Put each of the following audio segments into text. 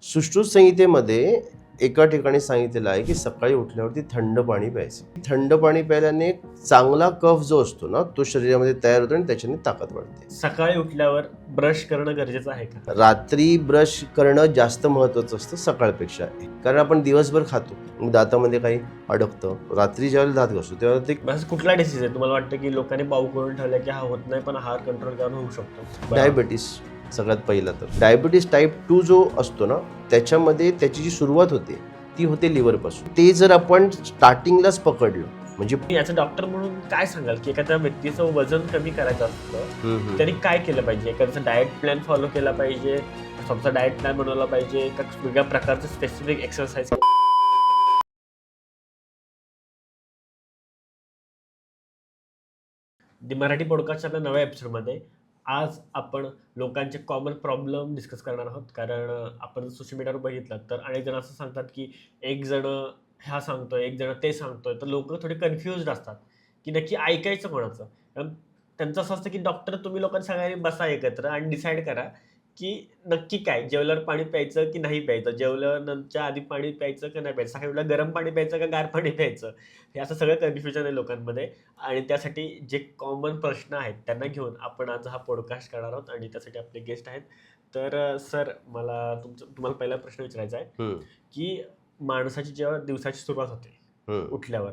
सुश्रुत संहितेमध्ये एका ठिकाणी सांगितलेलं आहे की सकाळी उठल्यावरती थंड पाणी प्यायचं. थंड पाणी प्यायल्याने चांगला कफ जो असतो ना तो शरीरामध्ये तयार होतो आणि त्याच्याने ताकद वाढते. सकाळी उठल्यावर ब्रश करणं गरजेचं आहे का? रात्री ब्रश करणं जास्त महत्त्वाचं असतं सकाळपेक्षा, कारण आपण दिवसभर खातो, मग दातामध्ये काही अडकतं. रात्री ज्यावेळेला दात घासतो तेव्हा ते बस कुठला डिसीज आहे तुम्हाला वाटतं की लोकांनी पाऊ करून ठेवलं की हा होत नाही पण आहार कंट्रोल करून होऊ शकतो? डायबिटीस सगळ्यात पहिला. तर डायबिटीस टाईप 2 जो असतो ना त्याच्यामध्ये त्याची जी सुरुवात होते ती होते लिव्हरपासून. ते जर आपण स्टार्टिंगलाच पकडलं म्हणजे याचं डॉक्टर म्हणून काय सांगाल की एखाद्या व्यक्तीचं वजन कमी करायचं असतं त्यांनी काय केलं पाहिजे? एखाद्याचं डाएट प्लॅन फॉलो केला पाहिजे, स्वतःचा डाएट प्लॅन बनवला पाहिजे का वेगळ्या प्रकारचं स्पेसिफिक एक्सरसाइज? दी मराठी पॉडकास्टच्या आपल्या नव्या एपिसोडमध्ये आज आपण लोकांचे कॉमन प्रॉब्लेम डिस्कस करणार आहोत. कारण आपण सोशल मीडियावर बघितलं तर अनेक जण असं सांगतात की एक जण ह्या सांगतोय, एक जण ते सांगतोय, तर लोक थोडे कन्फ्युज्ड असतात की नक्की ऐकायचं कोणाचं. कारण त्यांचं असं असतं की डॉक्टर तुम्ही लोकांनी सगळ्यांनी बसा एकत्र आणि डिसाईड करा की नक्की काय, जेवल्यावर पाणी प्यायचं की नाही प्यायचं, जेवल्यानंतर आधी पाणी प्यायचं की नाही प्यायचं, सकाळी उठल्यावर गरम पाणी प्यायचं का गार पाणी प्यायचं, हे असं सगळं कन्फ्युजन आहे लोकांमध्ये. आणि त्यासाठी जे कॉमन प्रश्न आहेत त्यांना घेऊन आपण आज हा पॉडकास्ट करणार आहोत आणि त्यासाठी आपले गेस्ट आहेत. तर सर मला तुम्हाला पहिला प्रश्न विचारायचा आहे की माणसाची जेव्हा दिवसाची सुरुवात होते उठल्यावर,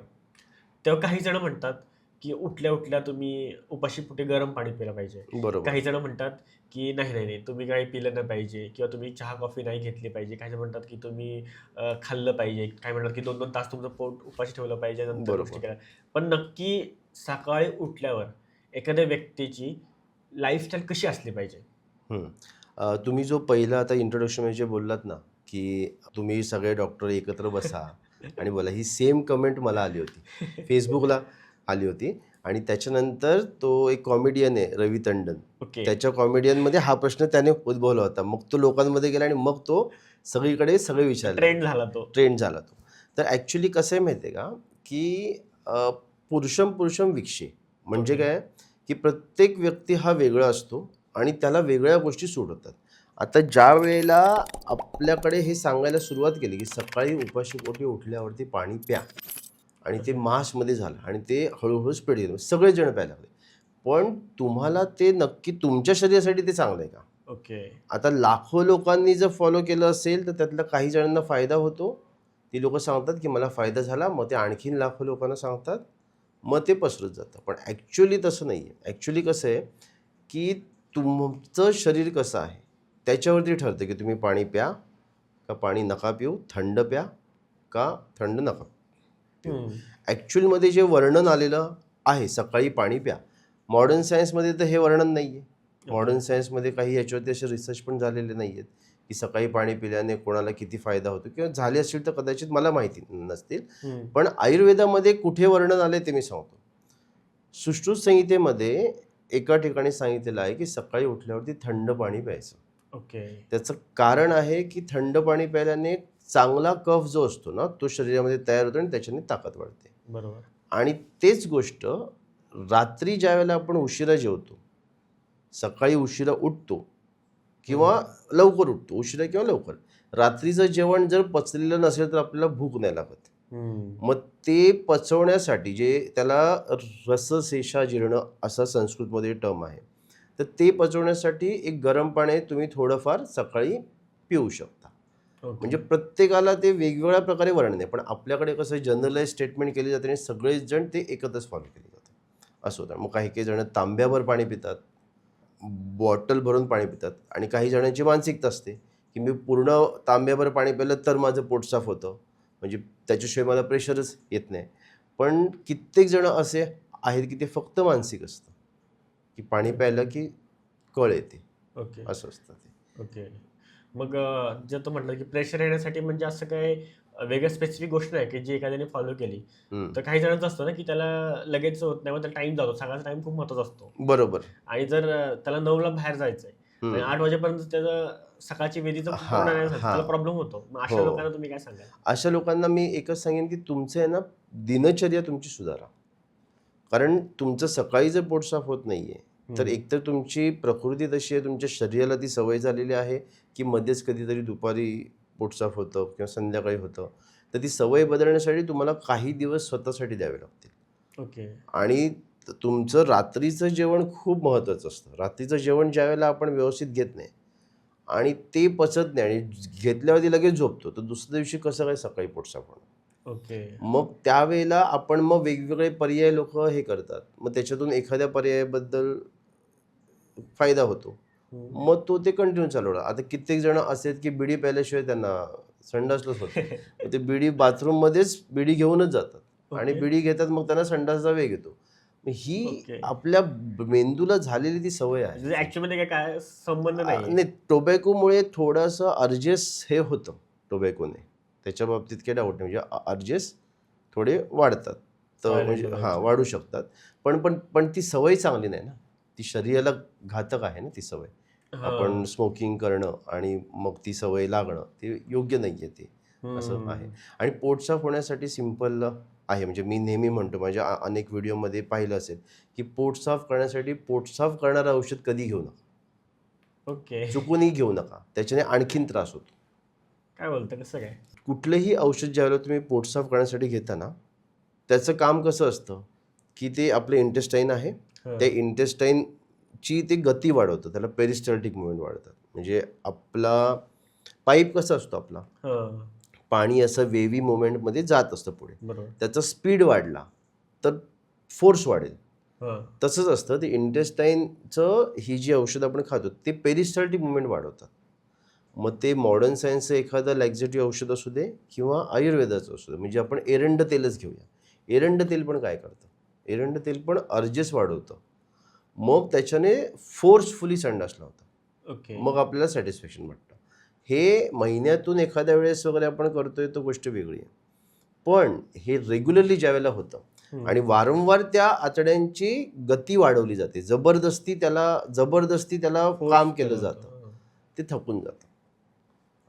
तेव्हा काही जण म्हणतात की उठल्या उठल्या तुम्ही उपाशीपोटी गरम पाणी पिलं पाहिजे. बरोबर. काही जण म्हणतात की नाही नाही नाही तुम्ही काही पिलं नाही पाहिजे किंवा तुम्ही चहा कॉफी नाही घेतली पाहिजे. काही जण म्हणतात की तुम्ही खाल्लं पाहिजे. काही म्हणतात की 2-2 तास तुमचं पोट उपाशी ठेवलं पाहिजे नंतर गोष्टी करा. पण नक्की सकाळी उठल्यावर एखाद्या व्यक्तीची लाईफस्टाईल कशी असली पाहिजे? तुम्ही जो पहिला आता इंट्रोडक्शन जे बोललात ना की तुम्ही सगळे डॉक्टर एकत्र बसा आणि बोला, ही सेम कमेंट मला आली होती, फेसबुकला आली होती. आणि त्याच्यानंतर तो एक कॉमेडियन आहे रवी टंडन, ओके. त्याच्या कॉमेडियनमध्ये हा प्रश्न त्याने उद्भवला होता. मग तो लोकांमध्ये गेला आणि मग तो सगळीकडे सगळे विचारले, ट्रेंड झाला तो. ट्रेंड झाला तो. तर ॲक्च्युली कसं आहे माहिती आहे का की पुरुषम पुरुषम विक्षे म्हणजे ओके. काय की प्रत्येक व्यक्ती हा वेगळा असतो आणि त्याला वेगळ्या गोष्टी सूट होतात. आता ज्या वेळेला आपल्याकडे हे सांगायला सुरुवात केली की सकाळी उपाशीपोटी उठल्यावरती पाणी प्या आणि ते मासमध्ये झालं आणि ते हळूहळू स्प्रेड गेलं, सगळेजण प्यायला लागले. पण तुम्हाला ते नक्की तुमच्या शरीरासाठी ते चांगलं आहे का? ओके. आता लाखो लोकांनी जर फॉलो केलं असेल तर त्यातल्या काही जणांना फायदा होतो. ती लोकं सांगतात की मला फायदा झाला, मग ते आणखीन लाखो लोकांना सांगतात, मग ते पसरत जातं. पण ॲक्च्युली तसं नाही आहे. ॲक्च्युली कसं आहे की तुमचं शरीर कसं आहे त्याच्यावरती ठरतं की तुम्ही पाणी प्या का पाणी नका पिऊ, थंड प्या का थंड नका पिऊ. ॲक्च्युअलमध्ये जे वर्णन आलेलं आहे सकाळी पाणी प्या, मॉडर्न सायन्समध्ये तर हे वर्णन नाही आहे. मॉडर्न सायन्समध्ये काही याच्यावरती असे रिसर्च पण झालेले नाही आहेत की सकाळी पाणी पिल्याने कोणाला किती फायदा होतो, किंवा झाले असतील तर कदाचित मला माहिती नसतील. पण आयुर्वेदामध्ये कुठे वर्णन आले ते मी सांगतो. सुश्रुत संहितेमध्ये एका ठिकाणी सांगितलेलं आहे की सकाळी उठल्यावरती थंड पाणी प्यायचं. ओके. त्याचं कारण आहे की थंड पाणी प्यायल्याने चांगला कफ जो असतो ना तो शरीरामध्ये तयार होतो आणि त्याच्याने ताकद वाढते. बरोबर. आणि तेच गोष्ट रात्री ज्या वेळेला आपण उशिरा जेवतो, सकाळी उशिरा उठतो किंवा लवकर उठतो, उशिरा किंवा लवकर, रात्रीचं जेवण जर पचलेलं नसेल तर आपल्याला भूक नाही लागत. मग ते पचवण्यासाठी जे त्याला रसशेषा जीर्ण असा संस्कृतमध्ये टर्म आहे, तर ते पचवण्यासाठी एक गरम पाणी तुम्ही थोडंफार सकाळी पिऊ शकता. म्हणजे प्रत्येकाला ते वेगवेगळ्या प्रकारे वर्णन आहे, पण आपल्याकडे कसं जनरलाइज स्टेटमेंट केली जाते आणि सगळेच जण ते एकत्रच फॉलो केले जातात असं होतं. मग काही जण तांब्याभर पाणी पितात, बॉटल भरून पाणी पितात, आणि काही जणांची मानसिकता असते की मी पूर्ण तांब्याभर पाणी पिलं तर माझं पोट साफ होतं, म्हणजे त्याच्याशिवाय मला प्रेशरच येत नाही. पण कित्येक जण असे आहेत की ते फक्त मानसिक असतं की पाणी प्यायलं की कळ येते. ओके. असं असतं ते. ओके. मग जर तो म्हटलं की प्रेशर येण्यासाठी म्हणजे असं काय वेगळं स्पेसिफिक गोष्ट नाही की जी एखाद्याने फॉलो केली तर काही जणांचं असतं ना की त्याला लगेच होत नाही, मग त्याला टाइम जातो, सकाळचा टाइम खूप महत्त्वाचा असतो. बरोबर. आणि जर त्याला 9ला बाहेर जायचंय आणि 8 वाजेपर्यंत त्याचं सकाळची वेदीचं पूर्ण नाही झालं, त्याला प्रॉब्लेम होतो. मग अशा लोकांना तुम्ही काय सांगाल? अशा लोकांना मी एकच सांगेन की तुमचं आहे ना दिनचर्या तुमची सुधारा. कारण तुमचं सकाळी जर पोट साफ होत नाहीये तर एकतर तुमची प्रकृती तशी आहे, तुमच्या शरीराला ती सवय झालेली आहे की मध्येच कधीतरी दुपारी पोटसाफ होतं किंवा संध्याकाळी होतं, तर ती सवय बदलण्यासाठी तुम्हाला काही दिवस स्वतःसाठी द्यावे लागतील. ओके. आणि तुमचं रात्रीचं जेवण खूप महत्त्वाचं असतं. रात्रीचं जेवण ज्यावेळेला आपण व्यवस्थित घेत नाही आणि ते पचत नाही आणि घेतल्यावरती लगेच झोपतो, तर दुसऱ्या दिवशी कसं काय सकाळी पोटसाफ होणार? ओके. मग त्यावेळेला आपण मग वेगवेगळे पर्याय लोकं हे करतात. मग त्याच्यातून एखाद्या पर्यायाबद्दल फायदा होतो. हम्म. मग तो ते कंटिन्यू चालवणार. आता कित्येक जण असे आहेत की बिडी प्यायल्याशिवाय त्यांना संडासच होत नाही. मग ते बिडी बाथरूममध्येच बिडी घेऊनच जातात आणि ओके. बिडी घेतात, मग त्यांना संडासचा वेग येतो. मग ही ओके. आपल्या मेंदूला झालेली ती सवय आहे. म्हणजे ॲक्च्युअली काय संबंध नाही. नाही, टोबॅकोमुळे थोडंसं अर्जेस हे होतं टोबॅकोने. त्याच्या बाबतीत काही डाऊट नाही. म्हणजे अर्जेस थोडे वाढतात. तर व्हायला म्हणजे बघायचं. वाढू शकतात. पण पण पण ती सवय चांगली नाही ना. ती शरीराला घातक आहे ना ती सवय. आपण हां. स्मोकिंग करणं आणि मग ती सवय लागणं ते योग्य नाही आहे ते. असं आहे. आणि पोटसाफ होण्यासाठी सिंपल आहे. म्हणजे मी नेहमी म्हणतो माझ्या अनेक व्हिडिओमध्ये पाहिलं असेल, की पोट साफ करण्यासाठी पोट साफ करणारं औषध कधी घेऊ नका. ओके. चुकूनही घेऊ नका. त्याच्याने आणखीन त्रास होतो. काय बोलता, कसं काय? कुठलंही औषध ज्यावेळेला तुम्ही पोट साफ करण्यासाठी घेता ना, त्याचं काम कसं असतं, की ते आपलं इंटेस्टाईन आहे. हां. त्या इंटेस्टाईनची ते गती वाढवतं. त्याला पेरिस्टाल्टिक मूव्हमेंट वाढतात. म्हणजे आपला पाईप कसा असतो आपला, हां. पाणी असं वेव्ही मूव्हमेंटमध्ये जात असतं पुढे. बरोबर. त्याचा स्पीड वाढला तर फोर्स वाढेल. हां. तसंच असतं ते इंटेस्टाईनचं ही जी औषधं आपण खातो ते पेरिस्टाल्टिक मूव्हमेंट वाढवतात. मग ते मॉडर्न सायन्सचं एखादं लॅक्झेटिव्ह औषध असू दे किंवा आयुर्वेदाचं असू दे. म्हणजे आपण एरंड तेलच घेऊया. एरंड तेल पण काय करतं? एरंड तेल पण अर्जेस वाढवतं. मग त्याच्याने फोर्सफुली संडास लावतं. ओके. मग आपल्याला सॅटिस्फॅक्शन वाटतं. हे महिन्यातून एखाद्या वेळेस वगैरे आपण करतोय तर गोष्ट वेगळी आहे. पण हे रेग्युलरली ज्यावेळेला होतं आणि वारंवार त्या आतड्यांची गती वाढवली जाते. जबरदस्ती त्याला फोर्स काम केलं केलं जातं. होतं. ते थकून जातं.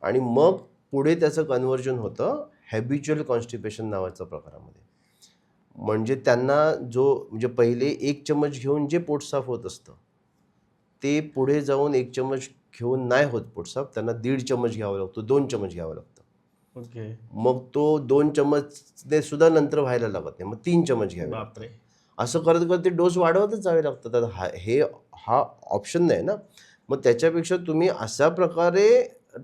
आणि मग पुढे त्याचं कन्व्हर्जन होतं हॅबिच्युअल कॉन्स्टिपेशन नावाच्या प्रकारामध्ये. म्हणजे त्यांना म्हणजे पहिले 1 चमच घेऊन जे पोट साफ होत असतं, ते पुढे जाऊन 1 चमच घेऊन नाही होत पोट साफ. त्यांना 1.5 चमच घ्यावा लागतो, 2 चमच घ्यावं लागतं. ओके. मग तो 2 चमचने सुद्धा नंतर व्हायला लागत नाही. मग 3 चमच घ्यावे लागतात. बापरे! असं करत करत ते डोस वाढवतच जावे लागतात. आता हा ऑप्शन नाही ना. मग त्याच्यापेक्षा तुम्ही अशा प्रकारे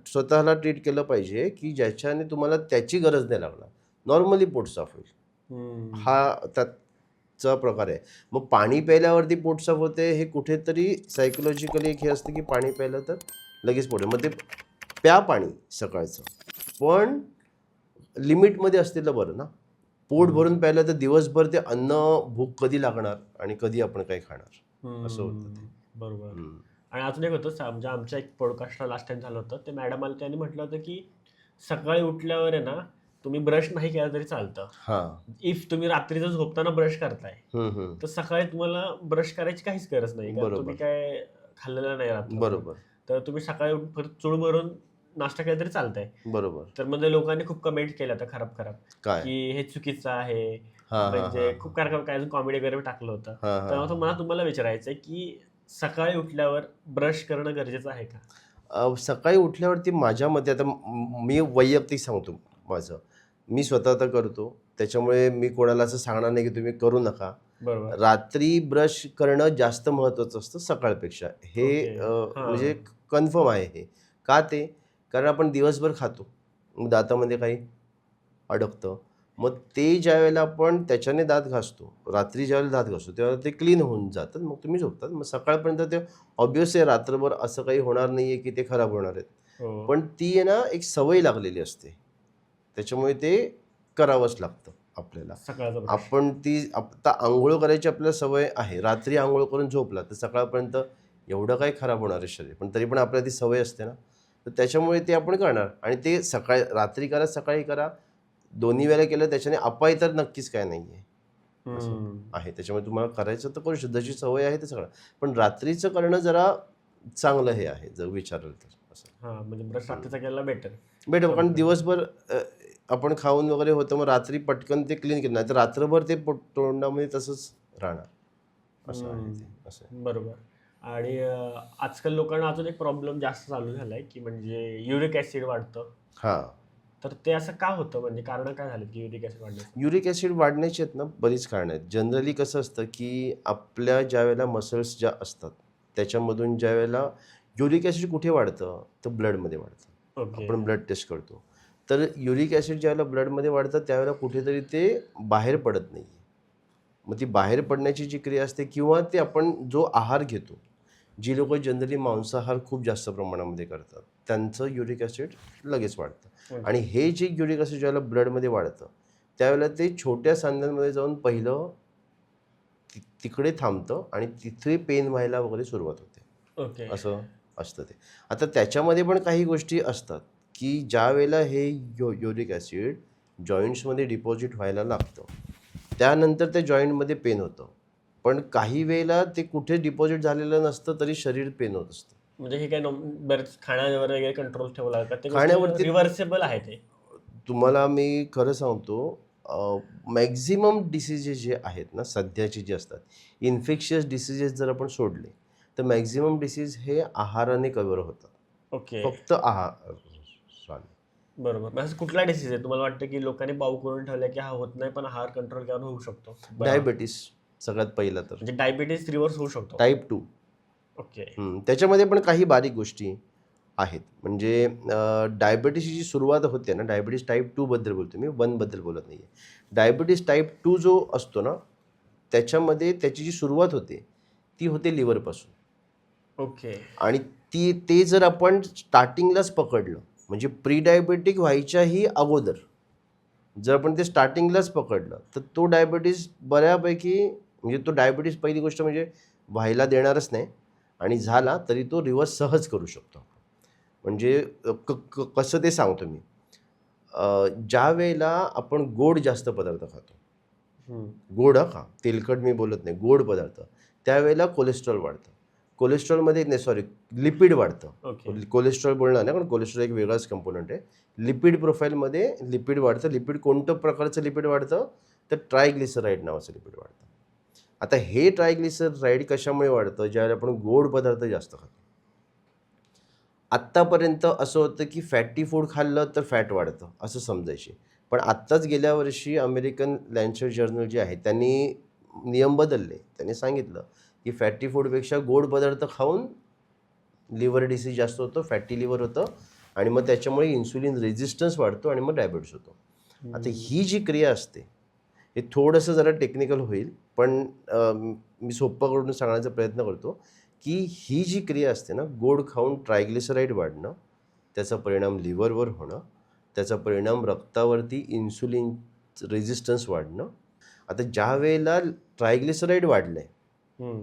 स्वतःला ट्रीट केलं पाहिजे, की ज्याच्याने तुम्हाला त्याची गरज नाही लागणार. नॉर्मली पोट साफ होईल. हा त्याचा प्रकार आहे. मग पाणी प्यायल्यावरती पोट साफ होते हे कुठेतरी सायकोलॉजिकली एक हे असतं, की पाणी प्यायलं तर लगेच पोट. मग ते प्या पाणी सकाळचं. पण लिमिटमध्ये असलेलं बरं ना. पोट भरून प्यायलं तर दिवसभर ते अन्न भूक कधी लागणार आणि कधी आपण काही खाणार असं होतं ते. बरोबर. हम्म. आणि अजून एक होतं म्हणजे आमच्या एक पॉडकास्टला लास्ट टाइम झालं होतं. ते मॅडम आले, त्यांनी म्हटलं होतं की सकाळी उठल्यावर आहे ना, तुम्ही ब्रश नाही केला तरी चालतं. हां. इफ तुम्ही रात्रीचं झोपताना ब्रश करताय, हम्म. तर सकाळी तुम्हाला ब्रश करायची काहीच गरज नाही. कारण बरोबर. तुम्ही काय खाल्लेलं नाही रात्रभर. बरोबर. तर तुम्ही सकाळी उठून परत चूळ भरून नाश्ता केला तरी चालतंय. बरोबर. तर म्हणजे लोकांनी खूप कमेंट केल्या होत्या खराब काय? की हे चुकीचं आहे. हां, हां, म्हणजे हां, खूप काय कॉमेडी वगैरे टाकलं होतं. हां, तर हां, आता मला तुम्हाला विचारायचं आहे की सकाळी उठल्यावर ब्रश करणं गरजेचं आहे का? सकाळी उठल्यावरती माझ्या मते आता मी वैयक्तिक सांगतो माझं. मी स्वतः तर करतो. त्याच्यामुळे मी कोणाला असं सांगणार नाही की तुम्ही करू नका. बरोबर. रात्री ब्रश करणं जास्त महत्त्वाचं असतं सकाळपेक्षा. हे ओके. म्हणजे हां. कन्फर्म आहे हे. का ते? कारण आपण दिवसभर खातो. मग दातामध्ये काही अडकतं. मग ते ज्यावेळेला आपण त्याच्याने दात घासतो, रात्री ज्यावेळेला दात घासतो तेव्हा ते क्लीन होऊन जातात. मग तुम्ही झोपतात. मग सकाळपर्यंत ते ऑब्व्हियस आहे रात्रभर असं काही होणार नाही आहे की ते खराब होणार आहेत. हो. पण ती आहे ना एक सवय लागलेली असते. त्याच्यामुळे ते करावंच लागतं आपल्याला. सकाळचा ब्रश. आपण आता अंघोळ करायची आपल्याला सवय आहे. रात्री अंघोळ करून झोपला तर सकाळपर्यंत एवढं काही खराब होणार आहे शरीर. पण तरी पण आपल्याला ती सवय असते ना. तर त्याच्यामुळे ते आपण करणार आणि ते रात्री करा, सकाळी करा. दोन्ही वेळेला केलं त्याच्याने अपाय तर नक्कीच काय नाही आहे. असं आहे. त्याच्यामुळे तुम्हाला करायचं तर करू शकता. जशी सवय आहे ते सगळं. पण रात्रीचं करणं जरा चांगलं हे आहे जर विचारलं तर असं. हां, म्हणजे ब्रश रात्रीचा केला बेटर. कारण दिवसभर आपण खाऊन वगैरे होतं, मग रात्री पटकन ते क्लीन केलं नाही तर रात्रभर ते तोंडामध्ये तसंच राहणार. असं आहे ते. असं आहे. बरोबर. आणि आजकाल लोकांना अजून एक प्रॉब्लेम जास्त चालू झालाय की म्हणजे युरिक ऍसिड वाढतं. हां. तर ते असं का होतं, म्हणजे कारण काय झालं की युरिक ऍसिड वाढण्याचं? युरिक ॲसिड वाढण्याची आहेत ना बरीच कारणं आहेत. जनरली कसं असतं, की आपल्या ज्यावेळेला मसल्स ज्या असतात, त्याच्यामधून ज्यावेळेला युरिक ॲसिड कुठे वाढतं? तर ब्लडमध्ये वाढतं. ओके. आपण ब्लड टेस्ट करतो. तर युरिक ॲसिड ज्यावेळेला ब्लडमध्ये वाढतं, त्यावेळेला कुठेतरी ते बाहेर पडत नाही. मग ती बाहेर पडण्याची जी क्रिया असते किंवा ते आपण जो आहार घेतो, जी लोकं जनरली मांसाहार खूप जास्त प्रमाणामध्ये करतात, त्यांचं युरिक ॲसिड लगेच वाढतं. आणि ओके. हे जे युरिक ॲसिड ज्यावेळेला ब्लडमध्ये वाढतं, त्यावेळेला ते छोट्या सांध्यांमध्ये जाऊन पहिलं तिकडे थांबतं आणि तिथे पेन व्हायला वगैरे सुरुवात होते. ओके. असं असतं ते. आता त्याच्यामध्ये पण काही गोष्टी असतात, की ज्यावेळेला हे युरिक ॲसिड जॉइंट्समध्ये डिपॉझिट व्हायला लागतं, त्यानंतर त्या जॉइंटमध्ये पेन होतं. पण काही वेळेला ते कुठे डिपॉझिट झालेलं नसतं तरी शरीर पेन होत असतं. म्हणजे हे काय बरेच खाण्यावर वगैरे कंट्रोल ठेवला का, ते गोष्टी खाण्यावरती रिव्हर्सेबल आहे ते? तुम्हाला मी खरं सांगतो, मॅक्झिमम डिसीजेस जे आहेत ना सध्याचे जे असतात, इन्फेक्शियस डिसीजेस जर आपण सोडले, तर मॅक्झिमम डिसीज हे आहाराने कव्हर होतात. ओके. फक्त आहाराने. बरोबर. मग असं कुठला डिसीज आहे तुम्हाला वाटतं की लोकांनी पाऊ करून ठेवलाय की हा होत नाही, पण आहार कंट्रोल केल्यावर होऊ शकतो बरा? डायबिटीस सगळ्यात पहिला तर. म्हणजे डायबिटीज रिव्हर्स होऊ शकतो? टाईप 2. ओके. त्याच्यामध्ये पण काही बारीक गोष्टी आहेत. म्हणजे डायबिटीसची जी सुरुवात होते ना, डायबिटीस टाईप 2 बद्दल बोलतो मी, 1 बद्दल बोलत नाही आहे. डायबिटीस टाईप 2 जो असतो ना, त्याच्यामध्ये त्याची जी सुरुवात होते, ती होते लिव्हरपासून. ओके. आणि ते जर आपण स्टार्टिंगलाच पकडलं, म्हणजे प्री डायबेटिक व्हायच्याही अगोदर जर आपण ते स्टार्टिंगलाच पकडलं, तर तो डायबिटीस बऱ्यापैकी, म्हणजे तो डायबिटीस पहिली गोष्ट म्हणजे व्हायला देणारच नाही आणि झाला तरी तो रिव्हर्स सहज करू शकतो. म्हणजे कसं ते सांगतो मी. ज्यावेळेला आपण गोड जास्त पदार्थ खातो, हम्म. गोड खा, तेलकट मी बोलत नाही, गोड पदार्थ, त्यावेळेला कोलेस्ट्रॉल वाढतं. कोलेस्ट्रॉलमध्ये नाही, सॉरी, लिपिड वाढतं. ओके. कोलेस्ट्रॉल बोलणार नाही, कारण कोलेस्ट्रॉल एक वेगळाच कंपोनंट आहे. लिपिड प्रोफाईलमध्ये लिपिड वाढतं. लिपिड कोणतं प्रकारचं लिपिड वाढतं? तर ट्रायग्लिसराईड नावाचं लिपिड वाढतं. आता हे ट्रायग्लिसराईड कशामुळे वाढतं? ज्यावेळेला आपण गोड पदार्थ जास्त खातो. आत्तापर्यंत असं होतं की फॅटी फूड खाल्लं तर फॅट वाढतं असं समजायचे. पण आत्ताच गेल्या वर्षी अमेरिकन लॅन्सेट जर्नल जे आहे त्यांनी नियम बदलले. त्यांनी सांगितलं की फॅटी फूडपेक्षा गोड पदार्थ खाऊन लिव्हर डिसीज जास्त होतं, फॅटी लिव्हर होतं आणि मग त्याच्यामुळे इन्सुलिन रेझिस्टन्स वाढतो आणि मग डायबिटीस होतो. आता ही जी क्रिया असते, हे थोडंसं जरा टेक्निकल होईल, पण मी सोप्पं करून सांगण्याचा प्रयत्न करतो, की ही जी क्रिया असते ना, गोड खाऊन ट्रायग्लिसराईड वाढणं, त्याचा परिणाम लिव्हरवर होणं, त्याचा परिणाम रक्तावरती इन्सुलिन रेझिस्टन्स वाढणं. आता ज्या वेळेला ट्रायग्लिसराईड वाढलं आहे, हम्म.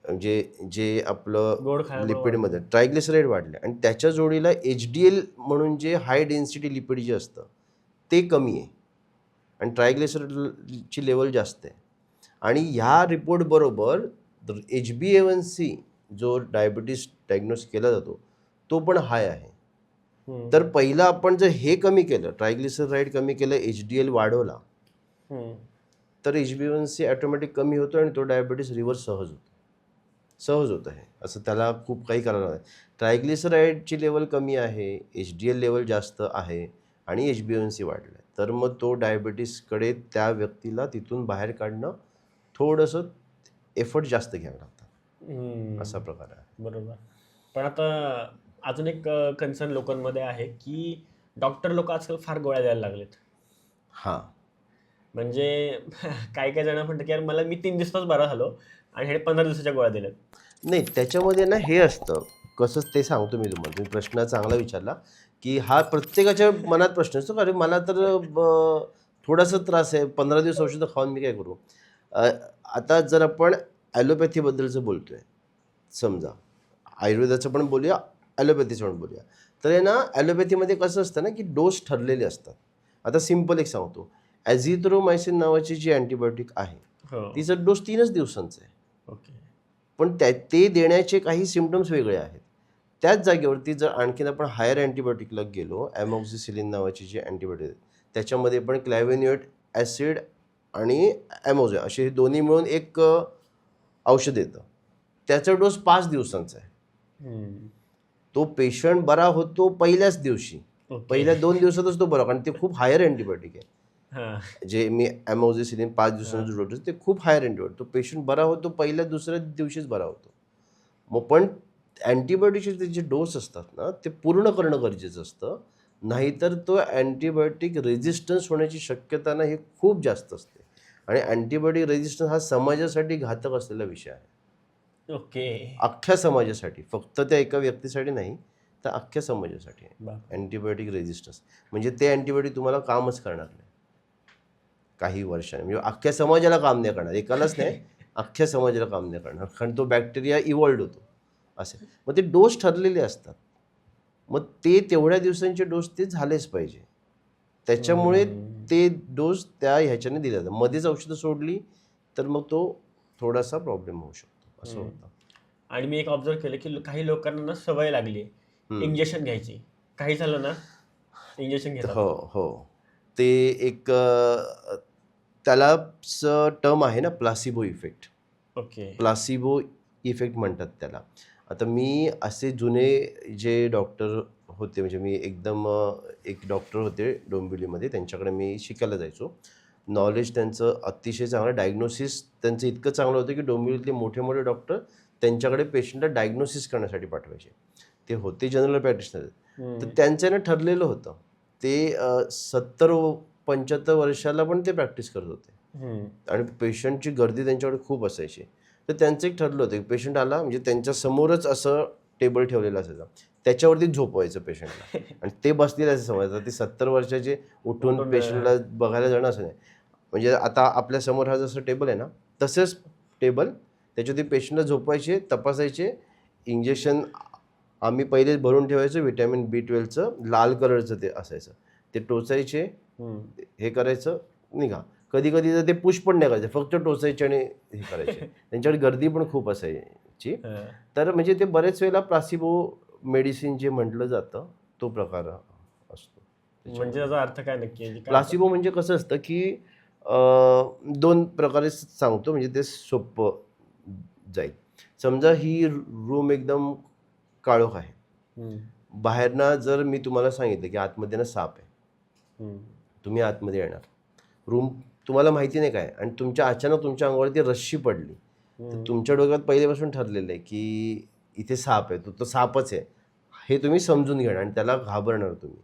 म्हणजे जे आपलं गोड खाण्यामुळे लिपिडमध्ये वाढतं. ट्रायग्लिसराईड वाढले आणि त्याच्या जोडीला HDL म्हणून जे हाय डेन्सिटी लिपिड जे असतं ते कमी आहे आणि ट्रायग्लिसराईडची लेवल जास्त आहे. आणि ह्या रिपोर्टबरोबर HbA1c जो डायबिटीस डायग्नोस केला जातो तो पण हाय आहे. हम्म. तर पहिलं आपण जर हे कमी केलं, ट्रायग्लिसराईड कमी केलं, HDL वाढवला, हम्म. तर HbA1c ऑटोमॅटिक कमी होतो आणि तो डायबिटीस रिव्हर्स सहज होतो. सहज होतं हे, असं त्याला खूप काही करायला नाही. ट्रायग्लिसराईडची लेवल कमी आहे, HDL लेवल जास्त आहे आणि HbA1c वाढलं आहे, तर मग तो डायबिटीसकडे त्या व्यक्तीला तिथून बाहेर काढणं थोडंसं एफर्ट जास्त घ्यावे लागतात. असा प्रकार आहे. बरोबर. पण आता अजून एक कन्सर्न लोकांमध्ये आहे की डॉक्टर लोक आजकाल फार गोळ्या द्यायला लागलेत. हां. म्हणजे काही काही जण म्हणतात की यार मला मी 3 दिवसातच बरा झालो आणि हे 15 दिवसाच्या गोळ्या दिल्यात. नाही, त्याच्यामध्ये ना हे असतं, कसं ते सांगतो मी तुम्हाला. तुम्ही प्रश्न चांगला विचारला, की हा प्रत्येकाच्या मनात प्रश्न असतो, अरे मला तर थोडासा त्रास आहे, 15 दिवस औषधं खाऊन मी काय करू? अ, आता जर आपण ॲलोपॅथीबद्दलचं बोलतोय, समजा आयुर्वेदाचं पण बोलूया, ॲलोपॅथीचं पण बोलूया. तर आहे ना, ॲलोपॅथीमध्ये कसं असतं ना, की डोस ठरलेले असतात. आता सिम्पल एक सांगतो, ॲझिथ्रोमायसिन नावाची जी अँटीबायोटिक आहे, हो. तिचा डोस 3च दिवसांचा आहे. ओके. पण ते देण्याचे काही सिम्पटम्स वेगळे आहेत. त्याच जागेवरती जर आणखीन आपण हायर अँटीबायोटिकला गेलो, ॲमॉक्झिसिलिन नावाची जी अँटीबायोटिक आहे, त्याच्यामध्ये पण क्लॅव्हेन्युएट ॲसिड आणि ॲमोझा असे दोन्ही मिळून एक औषध येतं. त्याचा डोस 5 दिवसांचा आहे. तो पेशंट बरा होतो पहिल्याच दिवशी, पहिल्या 2 दिवसातच तो बरा, कारण ते खूप हायर अँटीबायोटिक आहे. जे मी ॲमोझिसिलिन 5 दिवसांचा डोस ते खूप हायर अँटीबायोटिक. तो पेशंट बरा होतो पहिल्या दुसऱ्या दिवशीच बरा होतो. मग पण अँटीबायोटिकचे जे डोस असतात ना ते पूर्ण करणं गरजेचं असतं, नाहीतर तो अँटीबायोटिक रेझिस्टन्स होण्याची शक्यता ना ही खूप जास्त असते. आणि अँटीबायोटिक रेझिस्टन्स हा समाजासाठी घातक असलेला विषय आहे. अख्ख्या समाजासाठी, फक्त त्या एका व्यक्तीसाठी नाही, तर अख्ख्या समाजासाठी आहे अँटीबायोटिक रेझिस्टन्स. म्हणजे ते अँटीबायोटिक तुम्हाला कामच करणार नाही काही वर्षांनी, म्हणजे अख्ख्या समाजाला काम नाही करणार, एकालाच नाही, अख्ख्या समाजाला काम नाही करणार, कारण तो बॅक्टेरिया इव्हॉल्ड होतो असे. मग ते डोस ठरलेले असतात, मग ते तेवढ्या दिवसांचे डोस ते झालेच पाहिजे. त्याच्यामुळे ते डोस त्या ह्याच्याने दिले जातात. मध्येच औषधं सोडली तर मग तो थोडासा प्रॉब्लेम होऊ शकतो, असं होतं. आणि मी एक ऑब्झर्व केलं की काही लोकांना ना सवय लागली इंजेक्शन घ्यायची, काही झालं ना इंजेक्शन घेतात. हो हो, ते एक त्याला टर्म आहे ना, प्लासिबो इफेक्ट. प्लासिबो इफेक्ट म्हणतात त्याला. आता मी असे जुने जे डॉक्टर होते, म्हणजे मी एकदम एक डॉक्टर होते डोंबिवलीमध्ये, त्यांच्याकडे मी शिकायला जायचो. नॉलेज त्यांचं अतिशय चांगलं, डायग्नोसिस त्यांचं इतकं चांगलं होतं की डोंबिवलीतले मोठे मोठे डॉक्टर त्यांच्याकडे पेशंटला डायग्नोसिस करण्यासाठी पाठवायचे. ते होते जनरल प्रॅक्टिशनर. तर त्यांच्यानं ठरलेलं होतं, ते 70-75 वर्षाला पण ते प्रॅक्टिस करत होते आणि पेशंटची गर्दी त्यांच्याकडे खूप असायची. तर त्यांचं एक ठरलं होतं की पेशंट आला म्हणजे त्यांच्या समोरच असं टेबल ठेवलेलं असायचं, त्याच्यावरती झोपवायचं पेशंटला आणि ते बसलेले असे समजायचं. ते 70 वर्षाचे उठून पेशंटला बघायला जाणं असं नाही. म्हणजे आता आपल्यासमोर हा जसं टेबल आहे ना, तसंच टेबल, त्याच्यावरती पेशंटला झोपवायचे, तपासायचे. इंजेक्शन आम्ही पहिले भरून ठेवायचो, व्हिटॅमिन B12चं लाल कलरचं ते असायचं, ते टोचायचे, हे करायचं, निघा. कधी कधी तर ते पुश पण नाही करायचे, फक्त टोचायचे आणि हे करायचे. त्यांच्याकडे गर्दी पण खूप असायची. तर म्हणजे ते बरेच वेळेला प्लासिबो मेडिसिन जे म्हटलं जातं तो प्रकार असतो. म्हणजे त्याचा अर्थ काय नक्की? प्लासिबो म्हणजे कसं असतं की 2 प्रकारे सांगतो, म्हणजे ते सोपं जाईल. समजा ही रूम एकदम काळोख आहे, बाहेरनं जर मी तुम्हाला सांगितलं की आतमध्ये ना साप आहे, तुम्ही आतमध्ये येणार, रूम तुम्हाला माहिती नाही काय, आणि अचानक तुमच्या अंगावरती रश्शी पडली, तर तुमच्या डोक्यात पहिल्यापासून ठरलेलं आहे की इथे साप आहे, तो सापच आहे हे तुम्ही समजून घेणार आणि त्याला घाबरणार तुम्ही.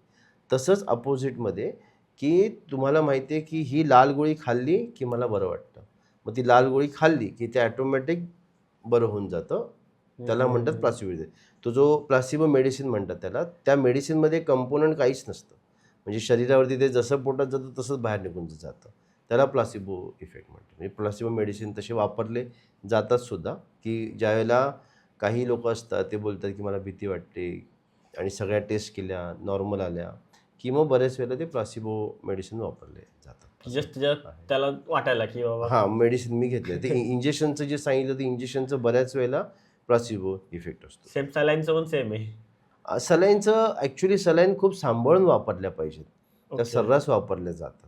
तसंच अपोजिटमध्ये की तुम्हाला माहिती आहे की ही लाल गोळी खाल्ली की मला बरं वाटतं, मग ती लाल गोळी खाल्ली की ते ॲटोमॅटिक बरं होऊन जातं, त्याला म्हणतात प्लासिबो. तो जो प्लासिबो मेडिसिन म्हणतात त्याला, त्या मेडिसिनमध्ये कंपोनंट काहीच नसतं, म्हणजे शरीरावरती ते जसं पोटात जातं तसंच बाहेर निघून जातं, त्याला प्लासिबो इफेक्ट म्हणतात. म्हणजे प्लासिबो मेडिसिन तसे वापरले जातात सुद्धा, की ज्यावेळेला काही लोक असतात ते बोलतात की मला भीती वाटते आणि सगळ्या टेस्ट केल्या नॉर्मल आल्या की मग बऱ्याच वेळेला ते प्लासिबो मेडिसिन वापरले जातात. जस्ट त्याला वाटायला की बाबा हां, मेडिसिन मी घेतलं ते इंजेक्शनचं जे सांगितलं ते इंजेक्शनचं बऱ्याच वेळेला प्लासिबो इफेक्ट असतो. सेम सलाईनचं पण सेम आहे. सलाईनचं ॲक्च्युली सलाईन खूप सांभाळून वापरल्या पाहिजेत, त्या सर्रास वापरल्या जातात.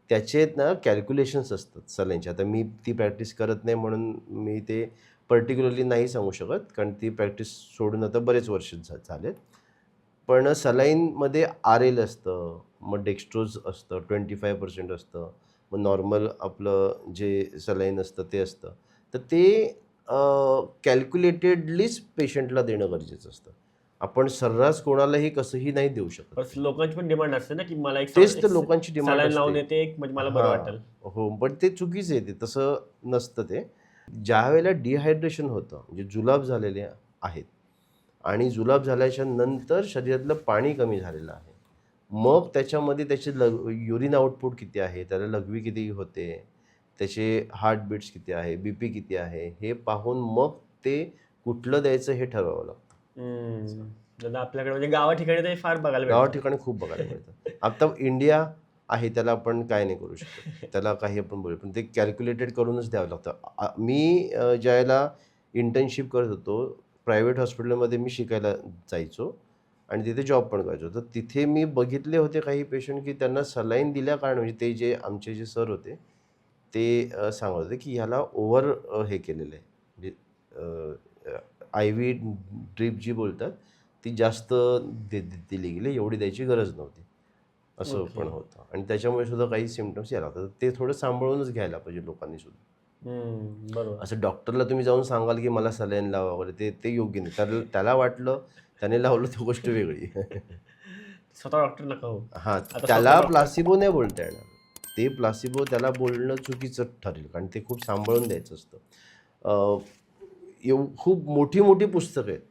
त्याचे ना कॅल्क्युलेशन्स असतात सलाईनचे. आता मी ती प्रॅक्टिस करत नाही म्हणून मी ते पर्टिक्युलरली नाही सांगू शकत, कारण ती प्रॅक्टिस सोडून आता बरेच वर्ष झालेत. पण सलाईनमध्ये RL असतं, मग डेक्स्ट्रोज असतं, 25% असतं, मग नॉर्मल आपलं जे सलाईन असतं ते असतं. तर ते कॅल्क्युलेटेडलीच पेशंटला देणं गरजेचं असतं. आपण सर्रास कोणालाही कसंही नाही देऊ शकत. लोकांची पण डिमांड असते ना की मला एक तेच तर लोकांची डिमांड सलाईन लावून असते. येते म्हणजे मला बरं वाटेल. हो, पण ते चुकीचं आहे, ते तसं नसतं. ते ज्यावेळेला डिहायड्रेशन होतं, म्हणजे जुलाब झालेले आहेत आणि जुलाब झाल्याच्या नंतर शरीरातलं पाणी कमी झालेलं आहे, मग त्याच्यामध्ये त्याचे युरिन आउटपुट किती आहे, त्याला लघवी किती होते, त्याचे हार्टबीट्स किती आहे, BP किती आहे, हे पाहून मग ते कुठलं द्यायचं हे ठरवावं लागतं. आपल्याकडे म्हणजे गावा ठिकाणी ते फार बघायला गावा ठिकाणी खूप बघायला मिळतं. आता इंडिया आहे त्याला आपण काय नाही करू शकत, त्याला काही आपण बोलू, पण ते कॅल्क्युलेटेड करूनच द्यावं लागतं. मी ज्यावेळेला इंटर्नशिप करत होतो प्रायव्हेट हॉस्पिटलमध्ये, मी शिकायला जायचो आणि तिथे जॉब पण करायचो. तर तिथे मी बघितले होते काही पेशंट की त्यांना सलाईन दिल्या कारण, म्हणजे ते जे आमचे जे सर होते ते सांगत होते की ह्याला ओव्हर हे केलेलं आहे, म्हणजे आय व्ही ड्रीप जी बोलतात ती जास्त दिली गेली, एवढी द्यायची गरज नव्हती असं ओके. पण होतं. आणि त्याच्यामुळे सुद्धा काही सिमटम्स यायला लागतात. ते थोडं सांभाळूनच घ्यायला पाहिजे लोकांनी सुद्धा. बरोबर. असं डॉक्टरला तुम्ही जाऊन सांगाल की मला सलाईन लावा वगैरे, ते योग्य नाही. त्याला वाटलं, त्याने लावलं, ती गोष्ट वेगळी. स्वतः डॉक्टर नका हो. हां, आता त्याला स्वतः डॉक्टर प्लासिबो नाही बोलता येणार. ते प्लासिबो त्याला बोलणं चुकीचं ठरेल, कारण ते खूप सांभाळून द्यायचं असतं. खूप मोठी मोठी पुस्तकं आहेत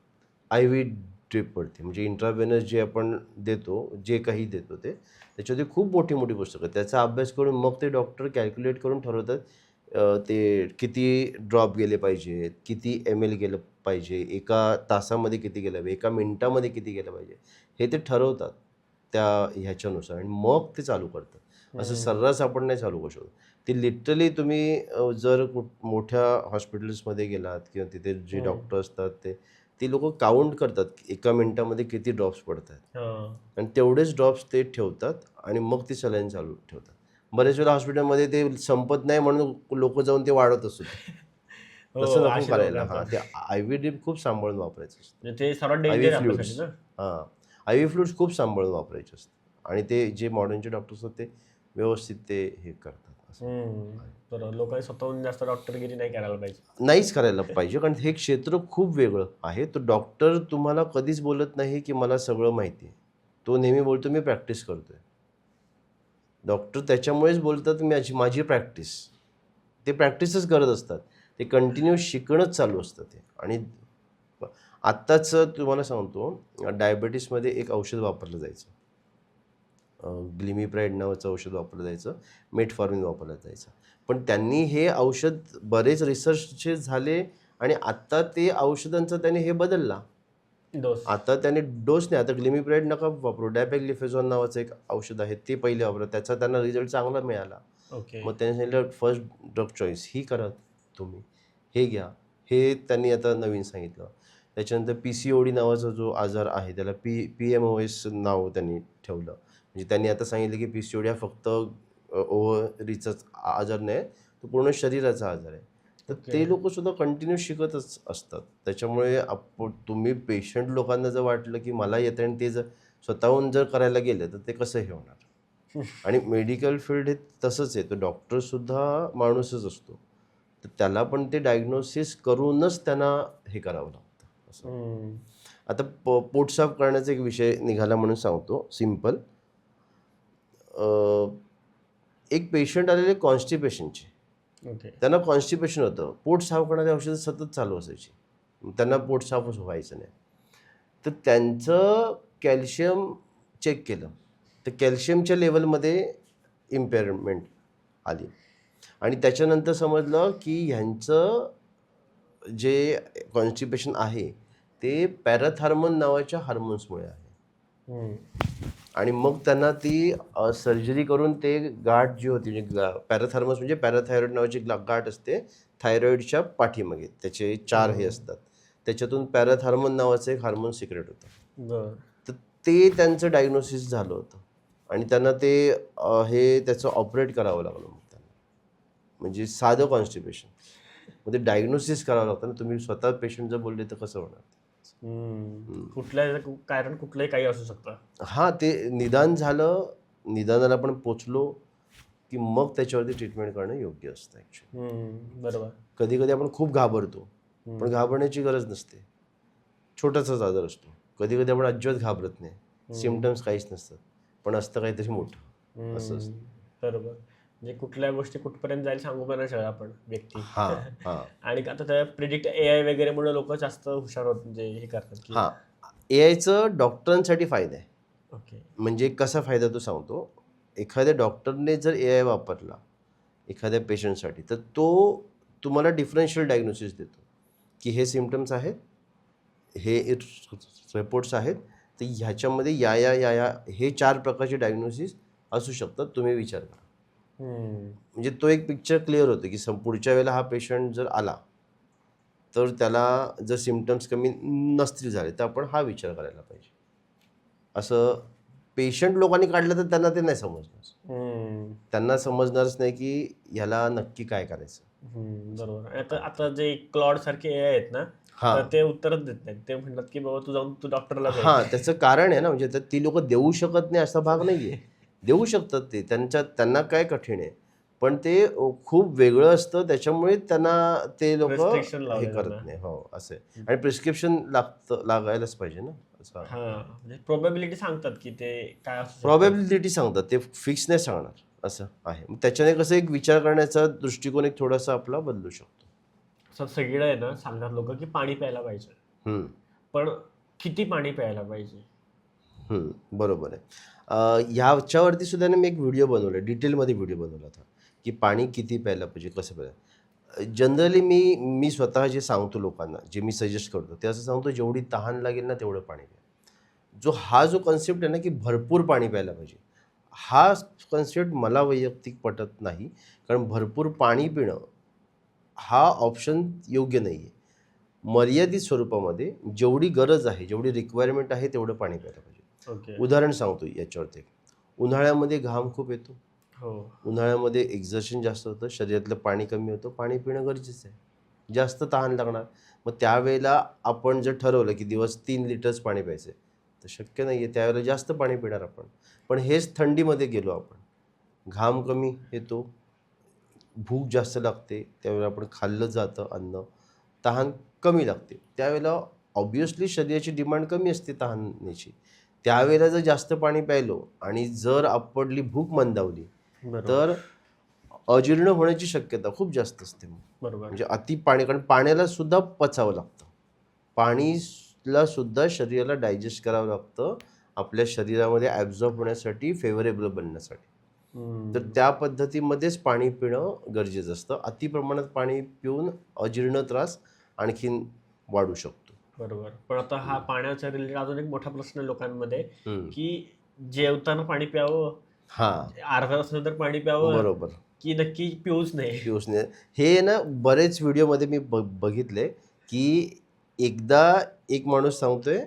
आय व्ही ड्रिपवरती, म्हणजे इंट्राव्हेनस जे आपण देतो, जे काही देतो ते, त्याच्यामध्ये खूप मोठी मोठी पुस्तकं आहेत. त्याचा अभ्यास करून मग ते डॉक्टर कॅल्क्युलेट करून ठरवतात ते किती ड्रॉप गेले पाहिजेत, किती ml गेलं पाहिजे, एका तासामध्ये किती गेलं पाहिजे, एका मिनिटामध्ये किती गेलं पाहिजे, हे ते ठरवतात त्या ह्याच्यानुसार आणि मग ते चालू करतात. असं सर्रास आपण नाही चालू करू शकत. ते लिटरली तुम्ही जर मोठ्या हॉस्पिटल्समध्ये गेलात किंवा तिथे जे डॉक्टर असतात ते लोकं काउंट करतात एका मिनिटामध्ये किती ड्रॉप्स पडत आहेत हां. आणि तेवढेच ड्रॉप्स ते ठेवतात आणि मग ती सलाईन चालू ठेवतात. बऱ्याच वेळेला हॉस्पिटलमध्ये ते संपत नाही म्हणून लोकं जाऊन ते वाढवत असतात. हो, तसं नको असे लोक करायला. हां, करतात. ते आय व्ही ड्रिप खूप सांभाळून वापरायचं असतं. म्हणजे ते सर्वात आय डेंजर व्ही आहे आपल्यासाठी फ्लुइड्स ना. हां, आय व्ही फ्लुइड्स खूप सांभाळून वापरायचे असतात आणि ते जे मॉडर्नचे डॉक्टर्स असतात ते व्यवस्थित ते हे करतात असं. तर लोकांनी स्वतःहून जास्त डॉक्टरगिरी नाही करायला पाहिजे. नाहीच करायला पाहिजे, कारण हे क्षेत्र खूप वेगळं आहे. तो डॉक्टर तुम्हाला कधीच बोलत नाही की मला सगळं माहिती आहे. तो नेहमी बोलतो मी प्रॅक्टिस करतोय. डॉक्टर त्याच्यामुळेच बोलतात माझी प्रॅक्टिस. ते प्रॅक्टिसच करत असतात. ते कंटिन्यू शिकणंच चालू असतं ते. आणि आत्ताच तुम्हाला सांगतो, डायबिटीसमध्ये एक औषध वापरलं जायचं. ग्लिमिप्राइड नावाचं औषध वापरलं जायचं, मेटफॉर्मिन वापरलं जायचं. पण त्यांनी हे औषध बरेच रिसर्चचे झाले आणि आत्ता ते औषधांचा त्याने हे बदलला. डोस. आता त्याने डोस नाही, आता ग्लिमिप्राइड नका वापरू, डॅपॅग्लिफेझॉन नावाचं एक औषध आहे, ते पहिले वापरा. त्याचा त्यांना रिझल्ट चांगला मिळाला. ओके. मग त्यांनी सांगितलं फर्स्ट ड्रग चॉईस ही करा तुम्ही, हे घ्या. हे त्यांनी आता नवीन सांगितलं. त्याच्यानंतर PCOD नावाचा जो आजार आहे त्याला PMOS नाव त्यांनी ठेवलं. म्हणजे त्यांनी आता सांगितलं की PCOD हा फक्त ओव्हरीचाच आजार नाही, तो पूर्ण शरीराचा आजार आहे. तर ओके. ते लोकंसुद्धा कंटिन्यू शिकतच असतात. त्याच्यामुळे तुम्ही पेशंट लोकांना जर वाटलं की मला येतं आणि ते जर स्वतःहून जर करायला गेलं तर ते कसं हे होणार. आणि मेडिकल फील्ड हे तसंच आहे. तो डॉक्टरसुद्धा माणूसच असतो. तर त्याला पण ते डायग्नोसिस करूनच त्यांना हे करावं लागतं असं. आता पोट साफ करण्याचा एक विषय निघाला म्हणून सांगतो सिंपल. एक पेशंट आलेले कॉन्स्टिपेशनचे. ओके. त्यांना कॉन्स्टिपेशन होतं. पोट साफ करणारी औषधं सतत चालू असायची. त्यांना पोट साफच व्हायचं नाही. तर त्यांचं कॅल्शियम चेक केलं. तर कॅल्शियमच्या लेवलमध्ये इम्पेअरमेंट आली आणि त्याच्यानंतर समजलं की ह्यांचं जे कॉन्स्टिपेशन आहे ते पॅराथार्मोन नावाच्या हार्मोन्समुळे आहे. आणि मग त्यांना ती सर्जरी करून ते गाठ जी होती, म्हणजे पॅराथार्मस म्हणजे पॅराथायरॉइड नावाची गाठ असते थायरॉइडच्या पाठीमागे. त्याचे 4 हे असतात. त्याच्यातून पॅराथार्मोन नावाचं एक हार्मोन सिक्रेट होतं. बरं. तर ते त्यांचं डायग्नोसिस झालं होतं आणि त्यांना ते हे त्याचं ऑपरेट करावं लागलं मग त्यांना. म्हणजे साधं कॉन्स्टिपेशन. मग ते डायग्नोसिस करावं लागतं ना. तुम्ही स्वतः पेशंट जर बोलले तर कसं होणार? कुठल्या कारण कुठलंही काही असू शकतं. हां, ते निदान झालं, निदानाला आपण पोचलो, की मग त्याच्यावरती ट्रीटमेंट करणं योग्य असतं ॲक्च्युअली. बरोबर. कधी-कधी आपण खूप घाबरतो, पण घाबरण्याची गरज नसते. छोटासाच आजार असतो. कधी-कधी आपण अजिबात घाबरत नाही. सिम्प्टम्स काहीच नसतात, पण असतं काहीतरी मोठं असं असतं. बरोबर. म्हणजे कुठल्या गोष्टी कुठपर्यंत जाईल सांगू पण नाही शकत आपण व्यक्ती. हां, हां, आणि आता त्या प्रिडिक्ट AI वगैरेमुळे लोक जास्त हुशार होत म्हणजे हे करतात की हां. एआयचं डॉक्टरांसाठी फायदा आहे. ओके. म्हणजे कसा फायदा तो सांगतो. एखाद्या डॉक्टरने जर एआय वापरला एखाद्या पेशंटसाठी, तर तो तुम्हाला डिफरन्शियल डायग्नोसिस देतो, की हे सिम्प्टम्स आहेत, हे रिपोर्ट्स आहेत, तर ह्याच्यामध्ये या हे 4 प्रकारचे डायग्नोसिस असू शकतात, तुम्ही विचार करा. म्हणजे तो एक पिक्चर क्लिअर होतो, की पुढच्या वेळेला हा पेशंट जर आला, तर त्याला जर सिम्प्टम्स कमी नसतील झाले, तर आपण हा विचार करायला पाहिजे. असं पेशंट लोकांनी काढलं तर त्यांना ते नाही समजणार. त्यांना समजणारच नाही की ह्याला नक्की काय करायचं. बरोबर. आता आता जे क्लॉड सारखे AI आहेत ना, हां तर ते उत्तरच देत नाहीत. ते म्हणतात की बाबा तू जाऊन तू डॉक्टरला भेट. हां, त्याचं कारण आहे ना, म्हणजे ती लोकं देऊ शकत नाही असा भाग नाहीये. देऊ शकतात ते. त्यांना काय कठीण आहे. पण ते खूप वेगळं असतं त्याच्यामुळे त्यांना ते लोकं रिस्ट्रिक्शन हे लावले करत त्यांना. नाही. हो, असं आहे. आणि प्रिस्क्रिप्शन लागायलाच पाहिजे ना, असं हां, म्हणजे प्रोबॅबिलिटी सांगतात की ते काय असू शकतं. प्रोबॅबिलिटी सांगतात. ते फिक्स नाही सांगणार, असं आहे. मग त्याच्याने कसं एक विचार करण्याचा दृष्टिकोन एक थोडासा आपला बदलू शकतो. असं सगळीकडे आहे ना, सांगतात लोकं की पाणी प्यायला पाहिजे. हं. पण किती पाणी प्यायला पाहिजे? बरोबर आहे. ह्याच्यावरती सुद्धा ना मी एक व्हिडिओ बनवला, डिटेलमध्ये व्हिडिओ बनवला होता, की पाणी किती प्यायला पाहिजे, कसं प्यायला. जनरली मी स्वतः जे सांगतो लोकांना, जे मी सजेस्ट करतो, ते असं सांगतो, जेवढी तहान लागेल ना तेवढं पाणी प्या. हा जो कन्सेप्ट आहे ना, की भरपूर पाणी प्यायला पाहिजे, हा कन्सेप्ट मला वैयक्तिक पटत नाही. कारण भरपूर पाणी पिणं हा ऑप्शन योग्य नाही आहे. मर्यादित स्वरूपामध्ये जेवढी गरज आहे, जेवढी रिक्वायरमेंट आहे तेवढं पाणी प्यायला पाहिजे. ओके. उदाहरण सांगतो याच्यावरती. उन्हाळ्यामध्ये घाम खूप येतो. हो. उन्हाळ्यामध्ये एक्झर्शन जास्त होतं, शरीरातलं पाणी कमी होतं. पाणी पिणं गरजेचं आहे. जास्त तहान लागणार. मग त्यावेळेला आपण जर ठरवलं की दिवस 3 लिटर्स पाणी प्यायचं आहे, तर शक्य नाही आहे. त्यावेळेला जास्त पाणी पिणार आपण. पण हेच थंडीमध्ये गेलो आपण, घाम कमी येतो, भूक जास्त लागते, त्यावेळेला आपण खाल्लं जातं अन्न, तहान कमी लागते. त्यावेळेला ऑब्व्हियसली शरीराची डिमांड कमी असते तहानेची. त्यावेळेला जर जास्त पाणी प्यायलो आणि जर आपली भूक मंदावली, बरोबर. तर अजीर्ण होण्याची शक्यता खूप जास्त असते. बरोबर. म्हणजे अति पाणी, कारण पाण्याला सुद्धा पचावं लागतं. पाणीला सुद्धा शरीराला डायजेस्ट करावं लागतं, आपल्या शरीरामध्ये ॲब्झॉर्ब होण्यासाठी, फेवरेबल बनण्यासाठी. तर त्या पद्धतीमध्येच पाणी पिणं गरजेचं असतं. अति प्रमाणात पाणी पिऊन अजीर्ण त्रास आणखीन वाढू शकतो. बरोबर. पण आता हा पाण्याच्या रिलेटेड अजून एक मोठा प्रश्न आहे लोकांमध्ये, हं. की जेवताना पाणी प्यावं, हां, अर्ध्या तासानंतर पाणी प्यावं, बरोबर. की नक्की पिऊच नये? पियुषने हे ना बरेच व्हिडिओमध्ये मी बघितले, की एकदा एक माणूस सांगतोय,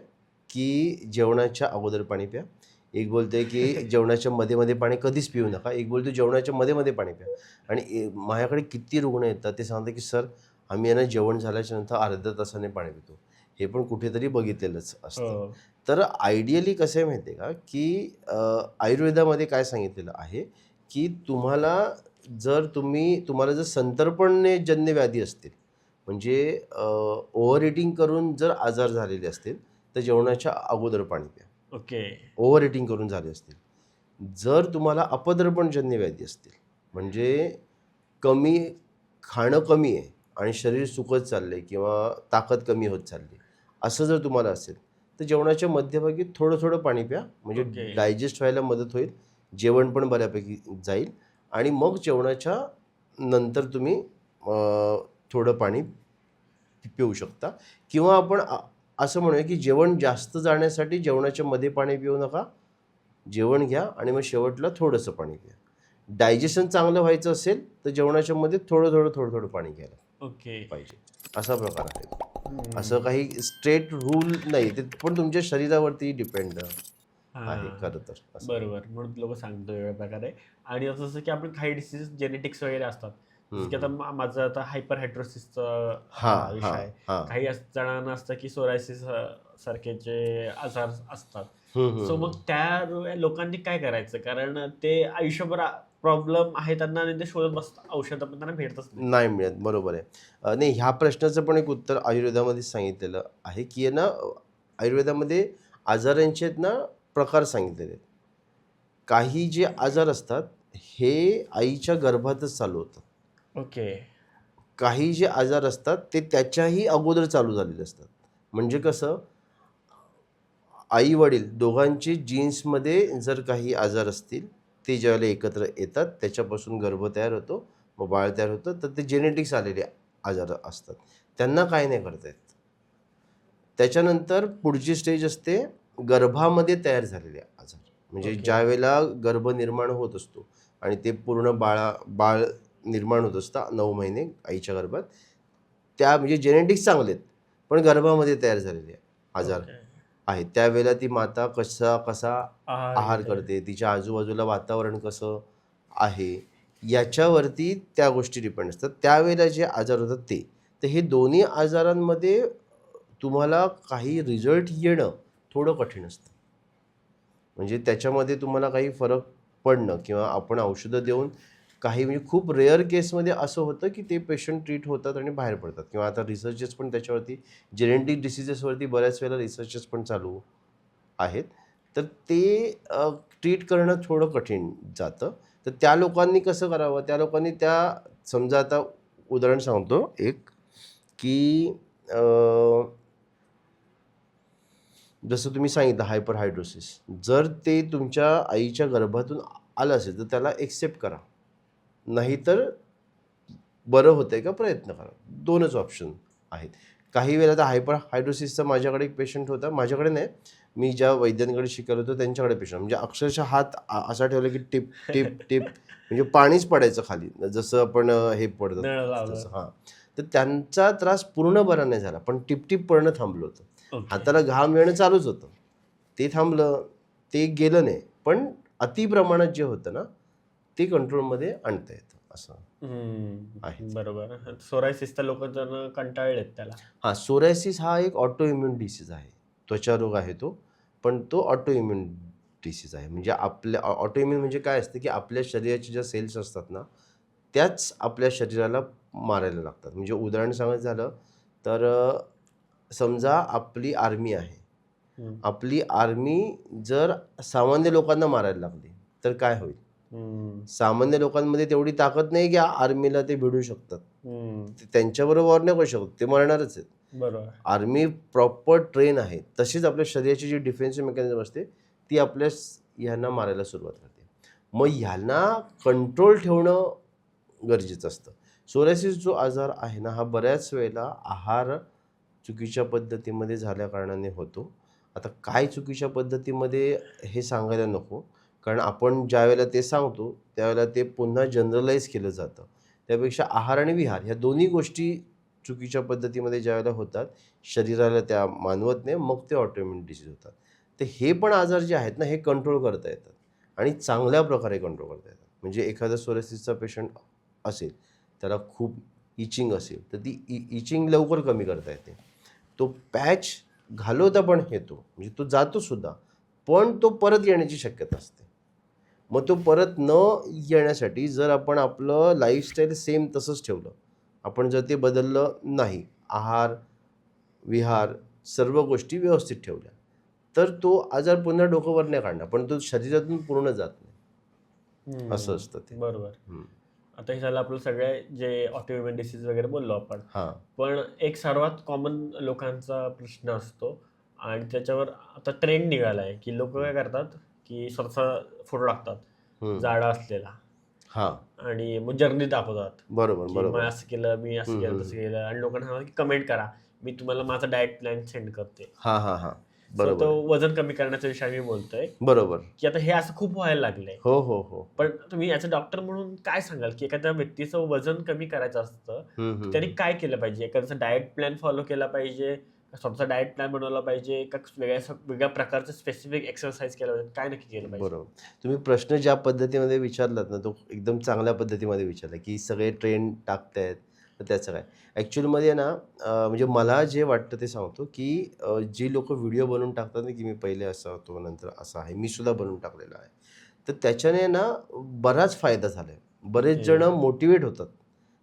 की जेवणाच्या अगोदर पाणी प्या. एक बोलतोय, की जेवणाच्या मध्ये-मध्ये पाणी कधीच पिऊ नका. एक बोलतो जेवणाच्या मध्ये-मध्ये पाणी प्या. आणि माझ्याकडे किती रुग्ण येतात, ते सांगतात, की "सर, आम्ही आहे ना जेवण झाल्याच्या नंतर अर्ध्या तासाने पाणी पितो." हे पण कुठेतरी बघितलेलंच असतं. हो. तर आयडियली कसं आहे माहिती आहे का, की आयुर्वेदामध्ये काय सांगितलेलं आहे, की तुम्हाला जर संतर्पणजन्य व्याधी असतील, म्हणजे ओव्हर ईटिंग करून जर आजार झालेले असतील, तर जेवणाच्या अगोदर पाणी प्या. ओके. ओव्हर ईटिंग करून झाले असतील. जर तुम्हाला अपद्रव्यजन्य व्याधी असतील, म्हणजे कमी खाणं कमी आहे आणि शरीर सुकत चाललंय किंवा ताकद कमी होत चालली, असं जर तुम्हाला असेल, तर जेवणाच्या मध्यभागी थोडं-थोडं पाणी प्या. म्हणजे ओके. डायजेस्ट व्हायला मदत होईल. जेवण पण बऱ्यापैकी जाईल आणि मग जेवणाच्या नंतर तुम्ही थोडं पाणी पिऊ शकता. किंवा आपण असं म्हणूया, की जेवण जास्त जाण्यासाठी जेवणाच्या मध्ये पाणी पिऊ नका. जेवण घ्या आणि मग शेवटला थोडंसं पाणी प्या. डायजेशन चांगलं व्हायचं असेल, तर जेवणाच्या मध्ये थोडं-थोडं पाणी घ्यायला ओके. पाहिजे. असा प्रकार आहे तो. असं हम्म. काही स्ट्रेट रूल नाही. ते पण तुमच्या शरीरावरती डिपेंड आहे हां. खरं तर असं. बरोबर. म्हणून लोकं सांगतो वेगळ्या प्रकारे. आणि असं जसं की आपण काही डिसीज जेनेटिक्स वगैरे असतात. हं, जसं की आता हं. माझं आता हायपर हायड्रोसिसचा हां, हा विषय हां, आहे. हां. काही जणांना असतं की सोरायसिस सारखेचे आजार असतात. हं, हं, सो हं. मग त्या लोकांनी काय करायचं? कारण ते आयुष्यभर प्रॉब्लेम आहे त्यांना आणि ते शोधत बसतात. औषधं पण त्यांना भेटतच नाही. नाही मिळत. बरोबर आहे. नाही, ह्या प्रश्नाचं पण एक उत्तर आयुर्वेदामध्येच सांगितलेलं आहे, की आहे ना, आयुर्वेदामध्ये आजारांचे आहेत ना प्रकार सांगितलेले आहेत. काही जे आजार असतात, हे आईच्या गर्भातच चालू होतात. ओके. काही जे आजार असतात, ते त्याच्याही अगोदर चालू झालेले असतात. म्हणजे कसं, आई-वडील दोघांचे जीन्समध्ये जर काही आजार असतील, ते ज्यावेळेला एकत्र येतात, त्याच्यापासून गर्भ तयार होतो, मग बाळ तयार होतं, तर ते जेनेटिक्स आलेले आजार असतात. त्यांना काही नाही करता येत. त्याच्यानंतर पुढची स्टेज असते गर्भामध्ये तयार झालेले आजार. म्हणजे ओके. ज्यावेळेला गर्भ निर्माण होत असतो आणि ते पूर्ण बाळ निर्माण होत असतं 9 महिने आईच्या गर्भात. म्हणजे जेनेटिक्स चांगले आहेत, पण गर्भामध्ये तयार झालेले आजार ओके. आहेत. त्यावेळेला ती माता कसा आहार आहार घेते. करते, तिच्या आजूबाजूला वातावरण कसं आहे, याच्यावरती त्या गोष्टी डिपेंड असतात. त्यावेळेला जे आजार होतात ते. तर हे दोन्ही आजारांमध्ये तुम्हाला काही रिझल्ट येणं थोडं कठीण असतं. म्हणजे त्याच्यामध्ये तुम्हाला काही फरक पडणं किंवा आपण औषधं देऊन काही म्हणजे खूप रेअर केसमध्ये असं होतं की ते पेशंट ट्रीट होतात आणि बाहेर पडतात. किंवा आता रिसर्चेस पण त्याच्यावरती जेनेटिक डिसिजेसवरती बऱ्याच वेळेला रिसर्चेस पण चालू आहेत. तर ते ट्रीट करणं थोडं कठीण जातं. तर त्या लोकांनी कसं करावं? त्या लोकांनी समजा आता उदाहरण सांगतो एक, की जसं तुम्ही सांगितलं हायपरहायड्रोसिस. जर ते तुमच्या आईच्या गर्भातून आलं असेल तर त्याला एक्सेप्ट करा. नाहीतर बरं होतंय का प्रयत्न करा. 2च ऑप्शन आहेत. काही वेळेला तर हायपरहायड्रोसिसचा माझ्याकडे एक पेशंट होता. माझ्याकडे नाही, मी ज्या वैद्यांकडे शिकवलं होतं त्यांच्याकडे पेशंट. म्हणजे अक्षरशः हात असा ठेवला की टिप, टिप, टिप म्हणजे पाणीच पडायचं खाली. जसं आपण हे पडतं नळ लावलं. तसं. हां. तर त्यांचा त्रास पूर्ण बरा नाही झाला. पण टिप-टिप पडणं थांबलं होतं. ओके. हाताला घाम येणं चालूच होतं. ते थांबलं, ते गेलं नाही. पण अतिप्रमाणात जे होतं ना, ते कंट्रोलमध्ये आणता येतं असं आहे. बरोबर. सोरायसिसच्या लोक जण कंटाळलेत त्याला. हां, सोरायसिस हा एक ऑटो इम्यून डिसीज आहे. त्वचारोग आहे तो. पण तो ऑटो इम्यून डिसीज आहे. म्हणजे आपल्या ऑटो इम्यून म्हणजे काय असतं, की आपल्या शरीराच्या ज्या सेल्स असतात ना, त्याच आपल्या शरीराला मारायला लागतात. म्हणजे उदाहरण सांगायचं झालं तर समजा आपली आर्मी आहे. हम्म. आपली आर्मी जर सामान्य लोकांना मारायला लागली, तर काय होईल? सामान्य लोकांमध्ये तेवढी ताकद नाही की आर्मीला ते भिडू शकतात. त्यांच्याबरोबर वॉर नाही करू शकत, ते मरणारच आहेत. बरोबर. आर्मी प्रॉपर ट्रेन आहे. तशीच आपल्या शरीराची जी डिफेन्सिव्ह मेकॅनिझम असते ती आपल्या ह्यांना मारायला सुरुवात करते. मग ह्यांना कंट्रोल ठेवणं गरजेचं असतं. सोरायसिस जो आजार आहे ना, हा बऱ्याच वेळेला आहार चुकीच्या पद्धतीमध्ये झाल्या कारणाने होतो. आता काय चुकीच्या पद्धतीमध्ये हे सांगायला नको. कारण आपण ज्यावेळेला ते सांगतो त्यावेळेला ते पुन्हा जनरलाइज केलं जातं. त्यापेक्षा आहार आणि विहार ह्या दोन्ही गोष्टी चुकीच्या पद्धतीमध्ये ज्यावेळेला होतात, शरीराला त्या मानवत नाही, मग ते ऑटोइम्यून डिसीज होतात. तर हे पण आजार जे आहेत ना, हे कंट्रोल करता येतात आणि चांगल्या प्रकारे कंट्रोल करता येतात. म्हणजे एखादा सोरायसिसचा पेशंट असेल, त्याला खूप इचिंग असेल, तर ती इचिंग लवकर कमी करता येते. तो पॅच घालवता पण येतो, म्हणजे तो जातोसुद्धा, पण तो परत येण्याची शक्यता असते. मग तो परत न येण्यासाठी जर आपण आपलं लाईफस्टाईल सेम तसंच ठेवलं, आपण जर ते बदललं नाही, आहार, विहार सर्व गोष्टी व्यवस्थित ठेवल्या, तर तो आजार पुन्हा डोकं वर नाही काढणार, पण तो शरीरातून पूर्ण जात नाही. असं असतं ते. बरोबर. हं. आता हे झालं आपलं सगळे जे ऑटोइम्युन डिसीज वगैरे बोललो आपण. हां. पण एक सर्वात कॉमन लोकांचा प्रश्न असतो आणि त्याच्यावर आता ट्रेंड निघालाय की लोक काय करतात की स्वतःचा फोटो टाकतात हं. जाडा असलेला हां. आणि मग जर्नी दाखवतात बरोबर, की बरोबर. मी असं केलं, मी असं केलं, तसं केलं आणि लोकांना सांगतात की कमेंट करा, मी तुम्हाला माझा डाएट प्लॅन सेंड करते. हां, हां, हां. सो बरोबर तो आहे. वजन कमी करण्याचा विषय मी बोलतोय बरोबर. की आता हे असं खूप व्हायला लागलंय. हो, हो, हो. पण तुम्ही याचं डॉक्टर म्हणून काय सांगाल की एखाद्या व्यक्तीचं वजन कमी करायचं असतं हं, तर हं, त्यांनी हं. काय केलं पाहिजे? एखाद्याचा डाएट प्लॅन फॉलो केला पाहिजे, का स्वतःचा डाएट प्लॅन बनवला पाहिजे, का वेगळ्या प्रकारचं स्पेसिफिक एक्सरसाइज केलं पाहिजे, काय नक्की केलं पाहिजे? बरोबर. तुम्ही प्रश्न ज्या पद्धतीमध्ये विचारलात ना, तो एकदम चांगल्या पद्धतीमध्ये विचारला, की सगळे ट्रेंड टाकतायत, तर त्याचं काय? ॲक्चुअलमध्ये ना, म्हणजे मला जे वाटतं ते सांगतो, की जी लोकं व्हिडिओ बनवून टाकतात ना, की मी पहिले असा होतो, नंतर असा आहे. मी सुद्धा बनवून टाकलेला आहे. तर त्याच्याने ना बराच फायदा झाला आहे. बरेच ओके. जणं मोटिवेट होतात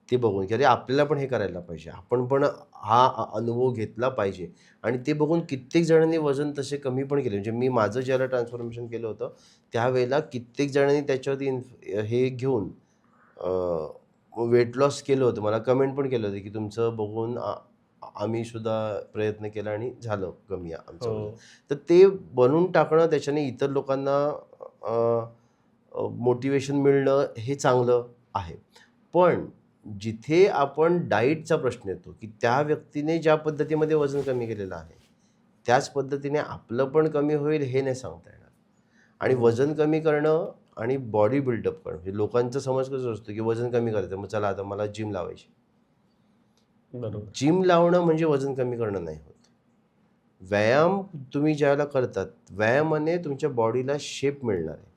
ते बघून, की अरे आपल्याला पण हे करायला पाहिजे. आपण पण हा अनुभव घेतला पाहिजे. आणि ते बघून कित्येक जणांनी वजन तसे कमी पण केले. म्हणजे मी माझं ज्याला ट्रान्सफॉर्मेशन केलं होतं, त्यावेळेला कित्येक जणांनी त्याच्यावरती हे घेऊन वेट लॉस केलं होतं. मला कमेंट पण केलं होतं, की तुमचं बघून आम्ही सुद्धा प्रयत्न केला आणि झालं कमी आमचं हो. वजन. तर ते बनवून टाकणं, त्याच्याने इतर लोकांना मोटिव्हेशन मिळणं हे चांगलं आहे. पण जिथे आपण डाएटचा प्रश्न येतो, की त्या व्यक्तीने ज्या पद्धतीमध्ये वजन कमी केलेलं आहे, त्याच पद्धतीने आपलं पण कमी होईल हे नाही सांगता येणार. आणि हो. वजन कमी करणं आणि बॉडी बिल्डअप करणं, म्हणजे लोकांचा समज कसा असतो, की वजन कमी करायचं, मग चला आता मला जिम लावायची. बरोबर. जिम लावणं म्हणजे वजन कमी करणं नाही होत. व्यायाम तुम्ही ज्यावेळेला करतात, व्यायामाने तुमच्या बॉडीला शेप मिळणार आहे.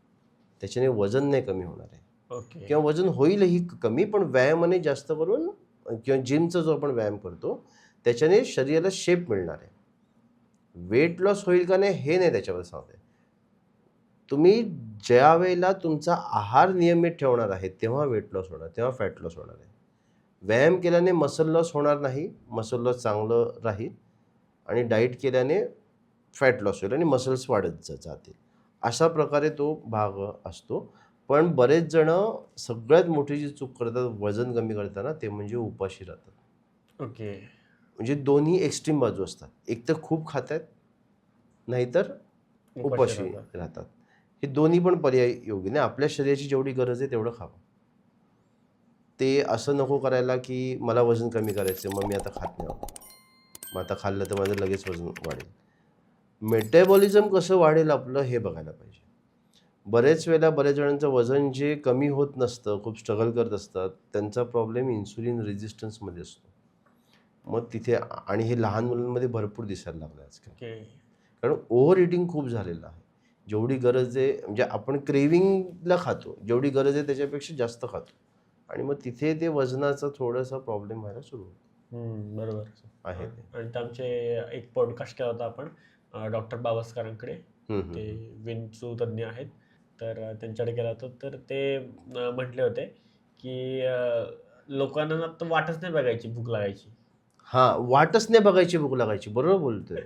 त्याच्याने वजन नाही कमी होणार आहे. ओके. किंवा वजन होईलही कमी, पण व्यायामाने जास्त करून किंवा जिमचा जो आपण व्यायाम करतो त्याच्याने शरीराला शेप मिळणार आहे. वेट लॉस होईल का नाही हे नाही त्याच्यावर सांगते. तुम्ही ज्या वेळेला तुमचा आहार नियमित ठेवणार आहे तेव्हा वेट लॉस होणार, तेव्हा फॅट लॉस होणार आहे. व्यायाम केल्याने मसल लॉस होणार नाही, मसल लॉस चांगलं राहील, आणि डाईट केल्याने फॅट लॉस होईल आणि मसल्स वाढत जातील. अशा प्रकारे तो भाग असतो. पण बरेच जण सगळ्यात मोठी जी चूक करतात वजन कमी करताना ते म्हणजे उपाशी राहतात. ओके. म्हणजे दोन्ही एक्स्ट्रीम बाजू असतात. एक तर खूप खातात, नाहीतर उपाशी राहतात. राहतात. हे दोन्ही पण पर्याय योग्य नाही. आपल्या शरीराची जेवढी गरज आहे तेवढं खावं. ते असं नको करायला की मला वजन कमी करायचं मग मी आता खात नाही आहोत, मग आता खाल्लं तर माझं लगेच वजन वाढेल. मेटाबॉलिझम कसं वाढेल आपलं हे बघायला पाहिजे. बरेच वेळेला बऱ्याच जणांचं वजन जे कमी होत नसतं, खूप स्ट्रगल करत असतात, त्यांचा प्रॉब्लेम इन्सुलिन रेझिस्टन्समध्ये असतो. मग तिथे आणि हे लहान मुलांमध्ये भरपूर दिसायला लागलं आजकाल. ओके. कारण ओव्हर इटिंग खूप झालेलं आहे. जेवढी गरज आहे म्हणजे आपण क्रेविंगला खातो, जेवढी गरज आहे त्याच्यापेक्षा जास्त खातो, आणि मग तिथे ते वजनाचा थोडासा प्रॉब्लेम व्हायला सुरू होतो. बरोबर आहे ते. आणि ते आमचे एक पॉडकास्ट केला होता आपण डॉक्टर बावस्करांकडे, ते विंचू तज्ज्ञ आहेत, तर त्यांच्याकडे गेला होता. तर ते म्हटले होते की लोकांना ना तर वाटच नाही बघायची भूक लागायची. हां, वाटच नाही बघायची भूक लागायची. बरोबर बोलतोय.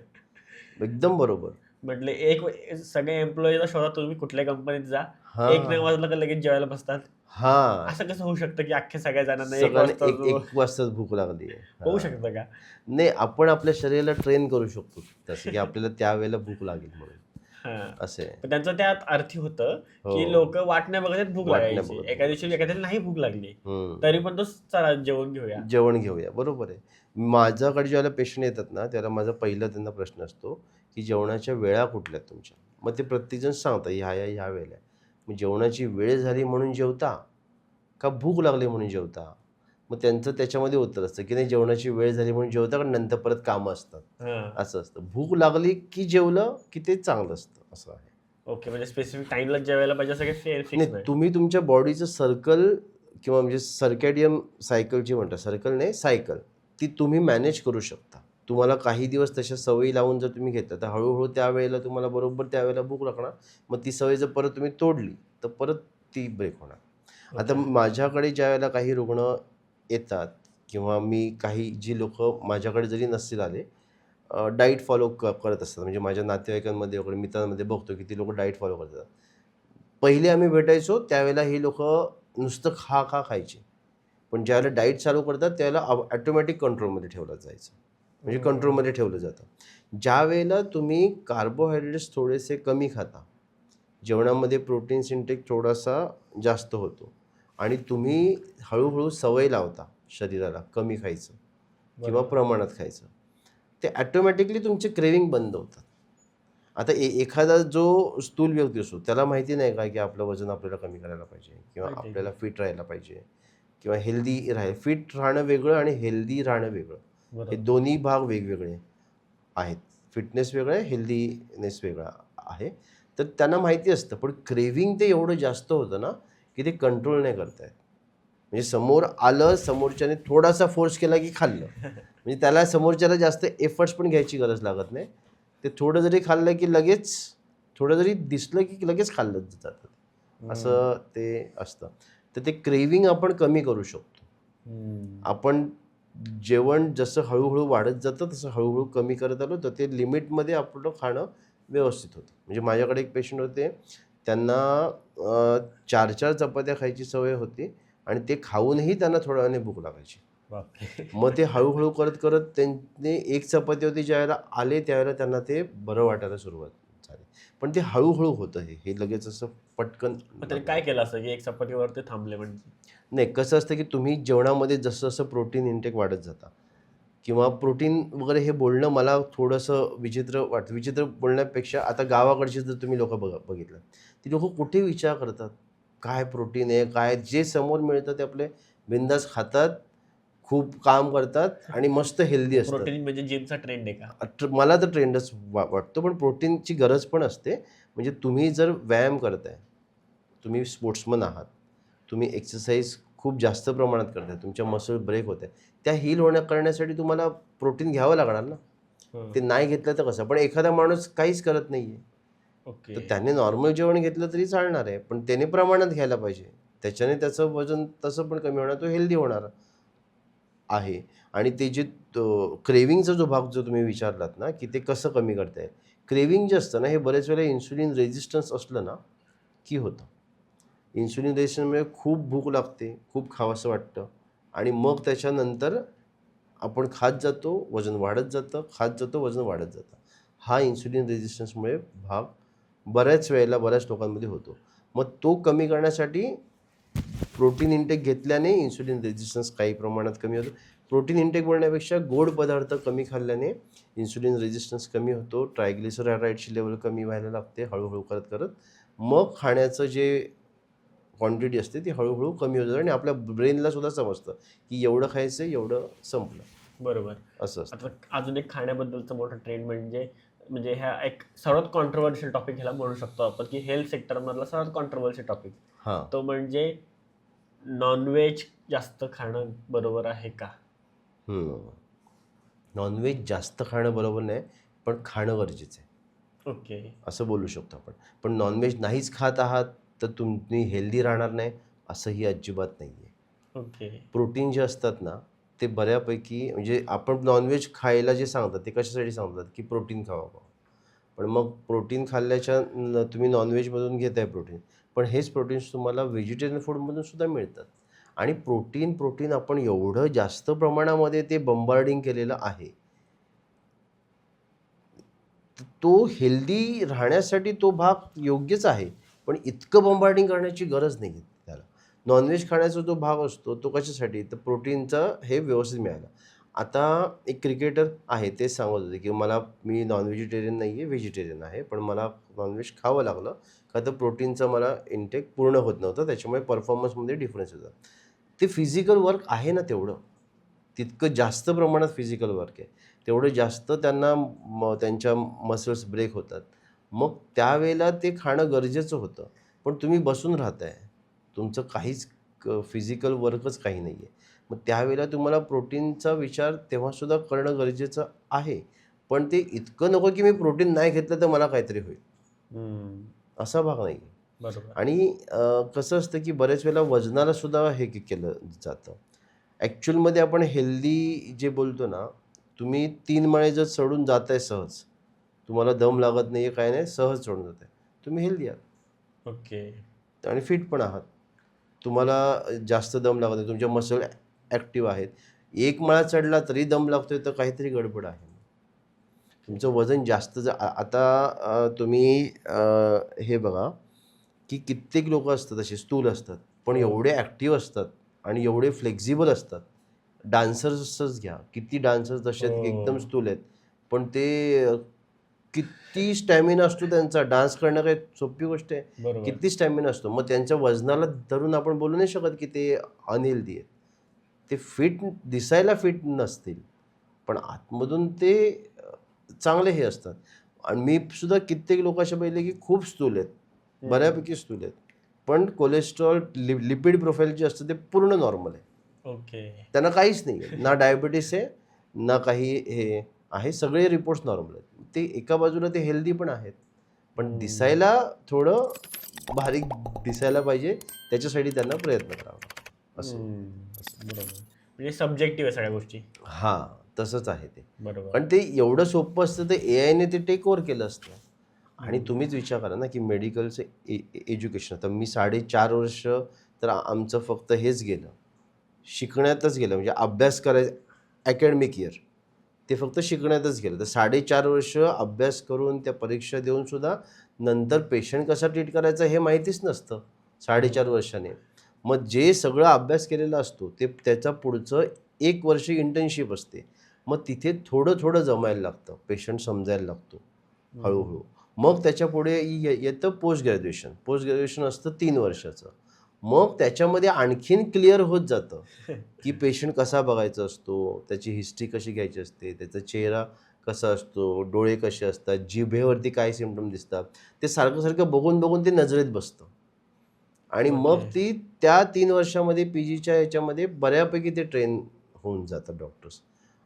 एकदम बरोबर. म्हटले एक सगळे एम्प्लॉईला शोधा तुम्ही कुठल्या कंपनीत जा, हां, 1 नाही वाजलं का लगेच जेवायला बसतात. हां. असं कसं होऊ शकतं की अख्ख्या सगळ्या जणांना 1 सगळ्यांना वाजता एक वाजताच भूक लागली आहे. होऊ हां. शकतं का? नाही, आपण आपल्या शरीराला ट्रेन करू शकतो तसं, की आपल्याला त्यावेळेला भूक लागेल म्हणून. हां. असं आहे. पण त्यांचं त्यात अर्थी होतं की हो. लोक वाट नाही बघत आहेत, भूक वाट नाही लागायची. बघत. एका दिवशी एखाद्याला नाही भूक लागली, हं. तरी पण तो चला जेवून घेऊया. जेवण घेऊया. बरोबर आहे. माझ्याकडे ज्यावेळेला पेशंट येतात ना, त्याला माझा पहिला त्यांना प्रश्न असतो, की जेवणाच्या वेळा कुठल्या आहेत तुमच्या? मग ते प्रत्येकजण सांगतात, ह्या वेळेला आहे. मग जेवणाची वेळ झाली म्हणून जेवता? का भूक लागली म्हणून जेवता? मग त्यांचं त्याच्यामध्ये उत्तर असतं, की नाही जेवणाची वेळ झाली म्हणून जेवता, कारण नंतर परत कामं असतात. हां. असं असतं. भूक लागली की जेवलं की ते चांगलं असतं, असं आहे. ओके, म्हणजे स्पेसिफिक टाइमला जेवायला पाहिजे असं काही फिक्स नाही, नाही. तुम्ही तुमच्या बॉडीचं सर्कल किंवा म्हणजे सर्कॅडियन सायकल जी म्हणतात, सर्कल नाही सायकल, ती तुम्ही मॅनेज करू शकता. तुम्हाला काही दिवस तशा सवयी लावून जर तुम्ही घेतल्या तर हळूहळू त्यावेळेला तुम्हाला बरोबर त्यावेळेला भूक लागणार. मग ती सवय जर परत तुम्ही तोडली तर परत ती ब्रेक होणार. आता ओके. माझ्याकडे ज्यावेळेला काही रुग्ण येतात किंवा मी काही जी लोकं माझ्याकडे जरी नसतील आले, डाईट फॉलो करत असतात, म्हणजे माझ्या नातेवाईकांमध्ये वगैरे मित्रांमध्ये बघतो की ती लोकं डाईट फॉलो करतात. पहिले आम्ही भेटायचो त्यावेळेला ही लोकं नुसतं खा खायची. पण ज्यावेळेला डाईट चालू करतात त्यावेळेला ॲटोमॅटिक कंट्रोलमध्ये ठेवलं जायचं. म्हणजे कंट्रोलमध्ये ठेवलं जातं. ज्यावेळेला तुम्ही कार्बोहायड्रेट्स थोडेसे कमी खाता, जेवणामध्ये प्रोटीन्स इंटेक थोडासा जास्त होतो, आणि तुम्ही हळूहळू सवय लावता शरीराला कमी खायचं किंवा प्रमाणात खायचं, ते ॲटोमॅटिकली तुमचे क्रेविंग बंद होतात. आता एखादा जो स्थूल व्यक्ती असतो त्याला माहिती नाही का की आपलं वजन आपल्याला कमी करायला पाहिजे किंवा माहिती आहे. आपल्याला फिट राहायला पाहिजे किंवा हेल्दी फिट राहणं वेगळं आणि हेल्दी राहणं वेगळं. हे बरोबर. दोन्ही भाग वेगवेगळे आहेत. फिटनेस वेगळं आहे, हेल्दीनेस वेगळा आहे. तर त्यांना माहिती असतं, पण क्रेव्हिंग ते एवढं जास्त होतं ना की ते कंट्रोल नाही करता येत. म्हणजे समोर आलं, समोरच्याने थोडासा फोर्स केला की खाल्लं. म्हणजे त्याला समोरच्याला जास्त एफर्ट्स पण घ्यायची गरज लागत नाही. ते थोडं जरी खाल्लं की लगेच, थोडं जरी दिसलं की लगेच खाल्लं जातं. असं ते असतं. तर ते क्रेव्हिंग आपण कमी करू शकतो. आपण जेवण जसं हळूहळू वाढत जातं तसं हळूहळू कमी करत आलो तर ते लिमिटमध्ये आपलं खाणं व्यवस्थित होतं. म्हणजे माझ्याकडे एक पेशंट होते, त्यांना 4-4 चपात्या खायची सवय होती आणि ते खाऊनही त्यांना थोड्या वेळाने भूक लागायची. बापरे. मग ते हळूहळू करत त्यांनी एक चपातीवरती ज्यावेळेला आले त्यावेळेला त्यांना ते बरं वाटायला सुरुवात झाली. पण ते हळूहळू होतं, हे लगेच असं पटकन मग त्यांनी काय केलं असं की 1 चपातीवर ते थांबले म्हणजे? नाही. कसं असतं की तुम्ही जेवणामध्ये जसं प्रोटीन इंटेक वाढत जाता किंवा प्रोटीन वगैरे हे बोलणं मला थोडंसं विचित्र वाटतं. विचित्र बोलण्यापेक्षा आता गावाकडची जर तुम्ही लोकं बघितलं, ती लोकं कुठे विचार करतात, काय प्रोटीन आहे, काय जे समोर मिळतं ते आपले बिनधास्त खातात, खूप काम करतात आणि मस्त हेल्दी असतात. प्रोटीन म्हणजे जिमचा ट्रेंड आहे का? मला तर ट्रेंडच वाटतो, पण प्रोटीनची गरज पण असते. म्हणजे तुम्ही जर व्यायाम करताय, तुम्ही स्पोर्ट्समन आहात, तुम्ही एक्सरसाइज खूप जास्त प्रमाणात करताय, तुमच्या मसल ब्रेक होत आहे, त्या हील करण्यासाठी तुम्हाला प्रोटीन घ्यावं लागणार ना. ते नाही घेतलं तर कसं. पण एखादा माणूस काहीच करत नाही आहे, ओके. तर त्याने नॉर्मल जेवण घेतलं तरी चालणार आहे, पण त्याने प्रमाणात घ्यायला पाहिजे. त्याच्याने त्याचं वजन तसं पण कमी होणार, तो हेल्दी होणार आहे. आणि ते जे क्रेव्हिंगचा जो भाग जो तुम्ही विचारलात ना, की ते कसं कमी करता येईल. क्रेव्हिंग जे असतं ना, हे बरेच वेळेला इन्सुलिन रेझिस्टन्स असलं ना, की होतं. इन्सुलिन रेझिस्टन्समुळे खूप भूक लागते, खूप खावंसं वाटतं आणि मग त्याच्यानंतर आपण खात जातो, वजन वाढत जातं, खात जातो, वजन वाढत जातं. हा इन्सुलिन रेझिस्टन्समुळे भाग बऱ्याच वेळेला बऱ्याच लोकांमध्ये होतो. मग तो कमी करण्यासाठी प्रोटीन इंटेक घेतल्याने इन्सुलिन रेझिस्टन्स काही प्रमाणात कमी होतो. प्रोटीन इंटेक बोलण्यापेक्षा गोड पदार्थ कमी खाल्ल्याने इन्सुलिन रेझिस्टन्स कमी होतो. ट्रायग्लिसराइडची लेवल कमी व्हायला लागते हळूहळू करत. मग खाण्याचं जे क्वांटिटी असते ती हळूहळू कमी होतं आणि आपल्या ब्रेनला सुद्धा समजतं की एवढं खायचं एवढं संपलं. बरोबर. असं असतं. आता अजून एक खाण्याबद्दलचा मोठा ट्रेंड म्हणजे म्हणजे ह्या एक सर्वात कॉन्ट्रोवर्शियल टॉपिक ह्याला म्हणू शकतो आपण, की हेल्थ सेक्टरमधला सर्वात कॉन्ट्रोवर्शियल टॉपिक हां. तो म्हणजे नॉनव्हेज जास्त खाणं बरोबर आहे का? नॉनव्हेज जास्त खाणं बरोबर नाही, पण खाणं गरजेचं आहे ओके. असं बोलू शकतो आपण. पण नॉनव्हेज नाहीच खात आहात तर तुम्ही हेल्दी राहणार नाही असंही अजिबात नाही आहे. ओके. प्रोटीन जे असतात ना, ते बऱ्यापैकी म्हणजे आपण नॉनव्हेज खायला जे सांगतात ते कशासाठी सांगतात, की प्रोटीन खावा बुवा. पण मग प्रोटीन खाल्ल्याच्या तुम्ही नॉनव्हेजमधून घेताय प्रोटीन. पण हेच प्रोटीन्स तुम्हाला व्हेजिटेरियन फूडमधून सुद्धा मिळतात. आणि प्रोटीन आपण एवढं जास्त प्रमाणामध्ये ते बंबार्डिंग केलेलं आहे. तो हेल्दी राहण्यासाठी तो भाग योग्यच आहे. पण इतकं बंबार्डिंग करण्याची गरज नाही आहे त्याला. नॉनव्हेज खाण्याचा जो भाग असतो तो कशासाठी? तर प्रोटीनचं हे व्यवस्थित मिळालं. आता एक क्रिकेटर आहे तेच सांगत होते, की मी नॉन व्हेजिटेरियन नाही आहे, व्हेजिटेरियन आहे. पण मला नॉनव्हेज खावं लागलं का तर प्रोटीनचं मला इंटेक पूर्ण होत नव्हतं. त्याच्यामुळे परफॉर्मन्समध्ये डिफरन्स होता. ते फिजिकल वर्क आहे ना तेवढं. तितकं जास्त प्रमाणात फिजिकल वर्क आहे. तेवढं जास्त त्यांना त्यांच्या मसल्स ब्रेक होतात. मग त्यावेळेला ते खाणं गरजेचं होतं. पण तुम्ही बसून राहताय. तुमचं काहीच फिजिकल वर्कच काही नाही आहे. मग त्यावेळेला तुम्हाला प्रोटीनचा विचार तेव्हासुद्धा करणं गरजेचं आहे. पण ते इतकं नको की मी प्रोटीन नाही घेतलं तर मला काहीतरी होईल. असा भाग नाही आहे. बरोबर. आणि कसं असतं की बऱ्याच वेळेला वजनाला सुद्धा हे केलं जातं. ॲक्चुअलमध्ये आपण हेल्दी जे बोलतो ना, तुम्ही 3 माळे जर चढून जाताय सहज, तुम्हाला दम लागत नाही आहे, काही नाही, सहज चढून जाताय. तुम्ही हेल्दी आहात ओके. आणि फिट पण आहात. तुम्हाला जास्त दम लागत नाही, तुमचे मसल ॲक्टिव्ह आहेत. 1 माळा चढला तरी दम लागतोय तर काहीतरी गडबड आहे. तुमचं वजन जास्त आता तुम्ही हे बघा, की कित्येक लोकं असतात असे स्थूल असतात, पण हो. एवढे ॲक्टिव्ह असतात आणि एवढे फ्लेक्झिबल असतात. डान्सर्सच घ्या, किती डान्सर्स तसे आहेत की एकदम हो. स्थूल आहेत. पण ते किती स्टॅमिना असतो त्यांचा. डान्स करणं काही सोपी गोष्ट आहे. बरोबर. किती स्टॅमिना असतो. मग त्यांच्या वजनाला धरून आपण बोलू नाही शकत की ते अनहेल्दी आहेत. ते दिसायला फिट नसतील, पण आतमधून ते चांगले हे असतात. आणि मी सुद्धा कित्येक लोक असे पाहिले की खूप स्थूल आहेत. बऱ्यापैकी स्थूल आहेत. पण कोलेस्ट्रॉल, लिपिड प्रोफाइल जे असतं ते पूर्ण नॉर्मल आहे. ओके. त्यांना काहीच नाही आहे. ना डायबिटीस आहे, ना काही हे आहे. सगळे रिपोर्ट्स नॉर्मल आहेत. ते एका बाजूला ते हेल्दी पण आहेत. पण दिसायला थोडं बारीक दिसायला पाहिजे, त्याच्यासाठी त्यांना प्रयत्न करावा. असं. बरोबर. म्हणजे सब्जेक्टिव्ह आहे सगळ्या गोष्टी. हां, तसंच आहे ते. बरोबर. पण ते एवढं सोपं असतं, तर एआयने ते टेक ओव्हर केलं असतं. आणि तुम्हीच विचार करा ना, की मेडिकलचं एज्युकेशन आता मी 4.5 वर्ष तर आमचं फक्त हेच गेलं. शिकण्यातच गेलं म्हणजे अभ्यास करायचं अकॅडमिक इयर. ते फक्त शिकण्यातच गेलं. तर 4.5 वर्ष अभ्यास करून त्या परीक्षा देऊन सुद्धा नंतर पेशंट कसा ट्रीट करायचा हे माहितीच नसतं 4.5 वर्षाने. मग जे सगळं अभ्यास केलेला असतो ते त्याचा पुढचं 1 वर्ष इंटर्नशिप असते. मग तिथे थोडं जमायला लागतं. पेशंट समजायला लागतो हळूहळू. मग त्याच्यापुढे येतं पोस्ट ग्रॅज्युएशन. पोस्ट ग्रॅज्युएशन असतं 3 वर्षाचं. मग त्याच्यामध्ये आणखीन क्लिअर होत जातं, की पेशंट कसा बघायचा असतो, त्याची हिस्ट्री कशी घ्यायची असते, त्याचा चेहरा कसा असतो, डोळे कसे असतात, जिभेवरती काय सिम्प्टम दिसतात. ते सारखं बघून ते नजरेत बसतं. आणि मग ओके. ती त्या 3 वर्षामध्ये PGच्या ह्याच्यामध्ये बऱ्यापैकी ते ट्रेन होऊन जातात डॉक्टर्स.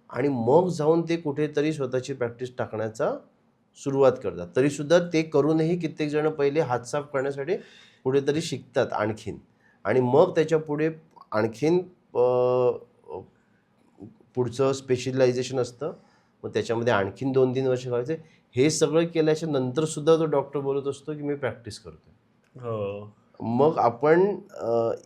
आणि मग जाऊन ते कुठेतरी स्वतःची प्रॅक्टिस टाकण्याचा सुरुवात करतात. तरीसुद्धा ते करूनही कित्येक जण पहिले हात साफ करण्यासाठी कुठेतरी शिकतात आणखीन. आणि मग त्याच्यापुढे आणखीन अ, अ, पुढचं स्पेशलायझेशन असतं. मग त्याच्यामध्ये आणखीन 2-3 वर्ष घालायचे. हे सगळं केल्याच्या नंतर सुद्धा तो डॉक्टर बोलत असतो, की मी प्रॅक्टिस करतोय. हो. मग आपण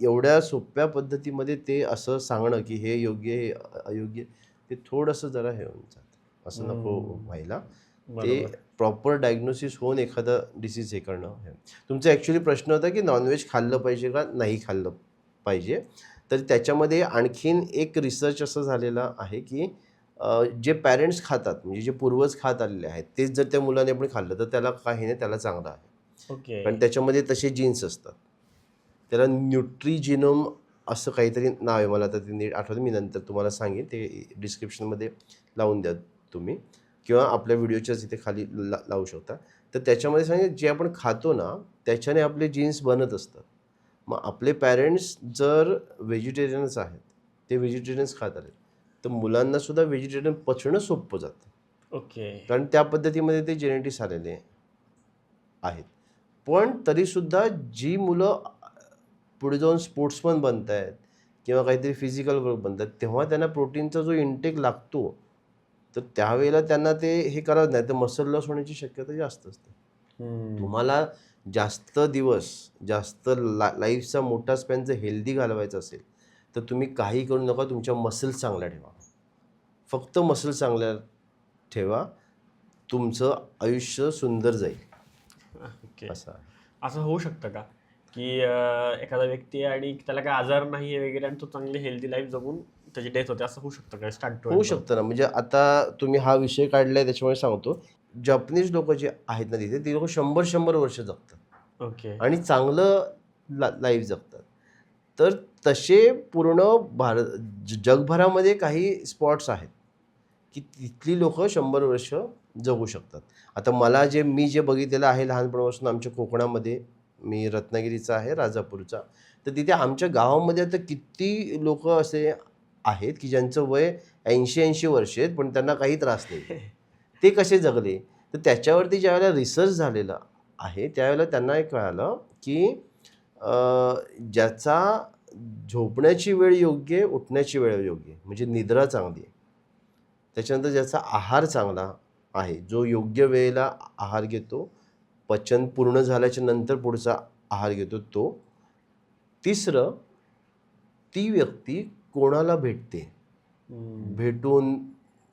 एवढ्या सोप्या पद्धतीमध्ये ते असं सांगणं, की हे योग्य आहे, हे अयोग्य आहे, ते थोडंसं जरा हे होऊन जातं. असं नको व्हायला. ते बरोबर. प्रॉपर डायग्नोसिस होऊन एखादा डिसीज हे करणं हे. तुमचा ॲक्च्युअली प्रश्न होता, की नॉन-व्हेज खाल्लं पाहिजे का नाही खाल्लं पाहिजे? तर त्याच्यामध्ये आणखीन एक रिसर्च असं झालेला आहे, की जे पॅरेंट्स खातात, म्हणजे जे पूर्वज खात आलेले आहेत, तेच जर त्या मुलाने पण खाल्लं, तर त्याला काही नाही, त्याला चांगलं आहे. ओके. कारण त्याच्यामध्ये तसे जीन्स असतात. त्याला न्यूट्रिजिनोम असं काहीतरी नाव आहे. मला आता ते नीट आठवतं. मी नंतर तुम्हाला सांगेन. ते डिस्क्रिप्शनमध्ये लावून द्या तुम्ही किंवा आपल्या व्हिडिओच्याच इथे खाली लावू शकता. तर त्याच्यामध्ये सांगेन जे आपण खातो ना, त्याच्याने आपले जीन्स बनत असतात. मग आपले पॅरेंट्स जर व्हेजिटेरियन्स आहेत, ते व्हेजिटेरियन्स खात आहेत, तर मुलांनासुद्धा व्हेजिटेरियन पचणं सोपं जातं. ओके. कारण त्या पद्धतीमध्ये ते जेनेटिक्स आलेले आहेत. पण तरीसुद्धा जी मुलं पुढे जाऊन स्पोर्ट्समन बनत आहेत किंवा काहीतरी फिजिकल वर्क बनतात, तेव्हा त्यांना प्रोटीनचा जो इंटेक लागतो, तर त्यावेळेला त्यांना ते हे करावं नाही, तर मसल लॉस होण्याची शक्यता जास्त असते. तुम्हाला जास्त दिवस, जास्त लाईफचा मोठा स्पॅन जर हेल्दी घालवायचा असेल, तर तुम्ही काही करू नका. तुमच्या मसल्स चांगल्या ठेवा. फक्त मसल्स चांगल्या ठेवा. तुमचं आयुष्य सुंदर जाईल. ओके. असं आहे. असं होऊ शकतं का, की एखादा व्यक्ती आहे आणि त्याला काही आजार नाही आहे वगैरे आणि तो चांगली हेल्दी लाईफ जगून त्याची डेथ होते, असं होऊ शकतं का स्टार्ट टू होऊ एंड परत? शकतं ना. म्हणजे आता तुम्ही हा विषय काढलाय त्याच्यामुळे सांगतो. जपनीज लोकं जे आहेत ना तिथे, ती लोकं 100-100 वर्ष जगतात ओके. आणि चांगलं लाईफ जगतात. तर तसे पूर्ण जगभरामध्ये काही स्पॉट्स आहेत, की तिथली लोकं 100 वर्ष जगू शकतात. आता मी जे बघितलेलं आहे लहानपणापासून आमच्या कोकणामध्ये, मी रत्नागिरीचा आहे, राजापूरचा. तर तिथे आमच्या गावामध्ये आता किती लोकं असे आहेत, की ज्यांचं वय 80-80 वर्ष आहेत, पण त्यांना काही त्रास नाही. ते कसे जगले? तर त्याच्यावरती ज्यावेळेला रिसर्च झालेला आहे, त्यावेळेला त्यांना एक कळालं, की अ, ज्याचा झोपण्याची वेळ योग्य आहे, उठण्याची वेळ योग्य आहे, म्हणजे निद्रा चांगली आहे. त्याच्यानंतर ज्याचा आहार चांगला आहे, जो योग्य वेळेला आहार घेतो, पचन पूर्ण झाल्याच्या नंतर पुढचा आहार घेतो तो. तिसरं, ती व्यक्ती कोणाला भेटते? भेटून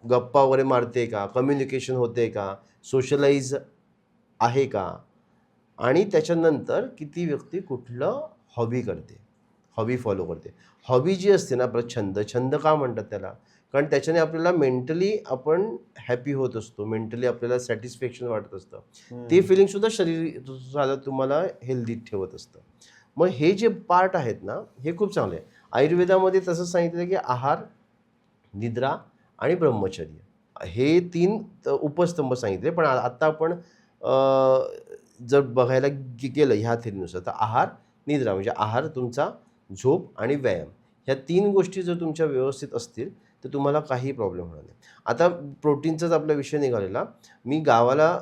गप्पा वगैरे मारते का? कम्युनिकेशन होते का? सोशलाइज आहे का? आणि त्याच्यानंतर की ती व्यक्ती कुठलं हॉबी करते, हॉबी फॉलो करते. हॉबी जी असते ना, आपला छंद का म्हणतात त्याला? कारण त्याच्याने आपल्याला मेंटली आपण हॅपी होत असतो. मेंटली आपल्याला सॅटिस्फॅक्शन वाटत असतं. ते फिलिंगसुद्धा शरीराला तुम्हाला हेल्दी ठेवत असतं. मग हे जे पार्ट आहेत ना, हे खूप चांगले आहे. आयुर्वेदामध्ये तसं सांगितलं की आहार, निद्रा आणि ब्रह्मचर्य हे 3 उपस्तंभ सांगितले. पण आता आपण जर बघायला गेलं ह्या थेरीनुसार, तर आहार, निद्रा म्हणजे आहार तुमचा, झोप आणि व्यायाम ह्या 3 गोष्टी जर तुमच्या व्यवस्थित असतील, तर तुम्हाला काही प्रॉब्लेम होणार नाही. आता प्रोटीनचाच आपला विषय निघालेला. मी गावाला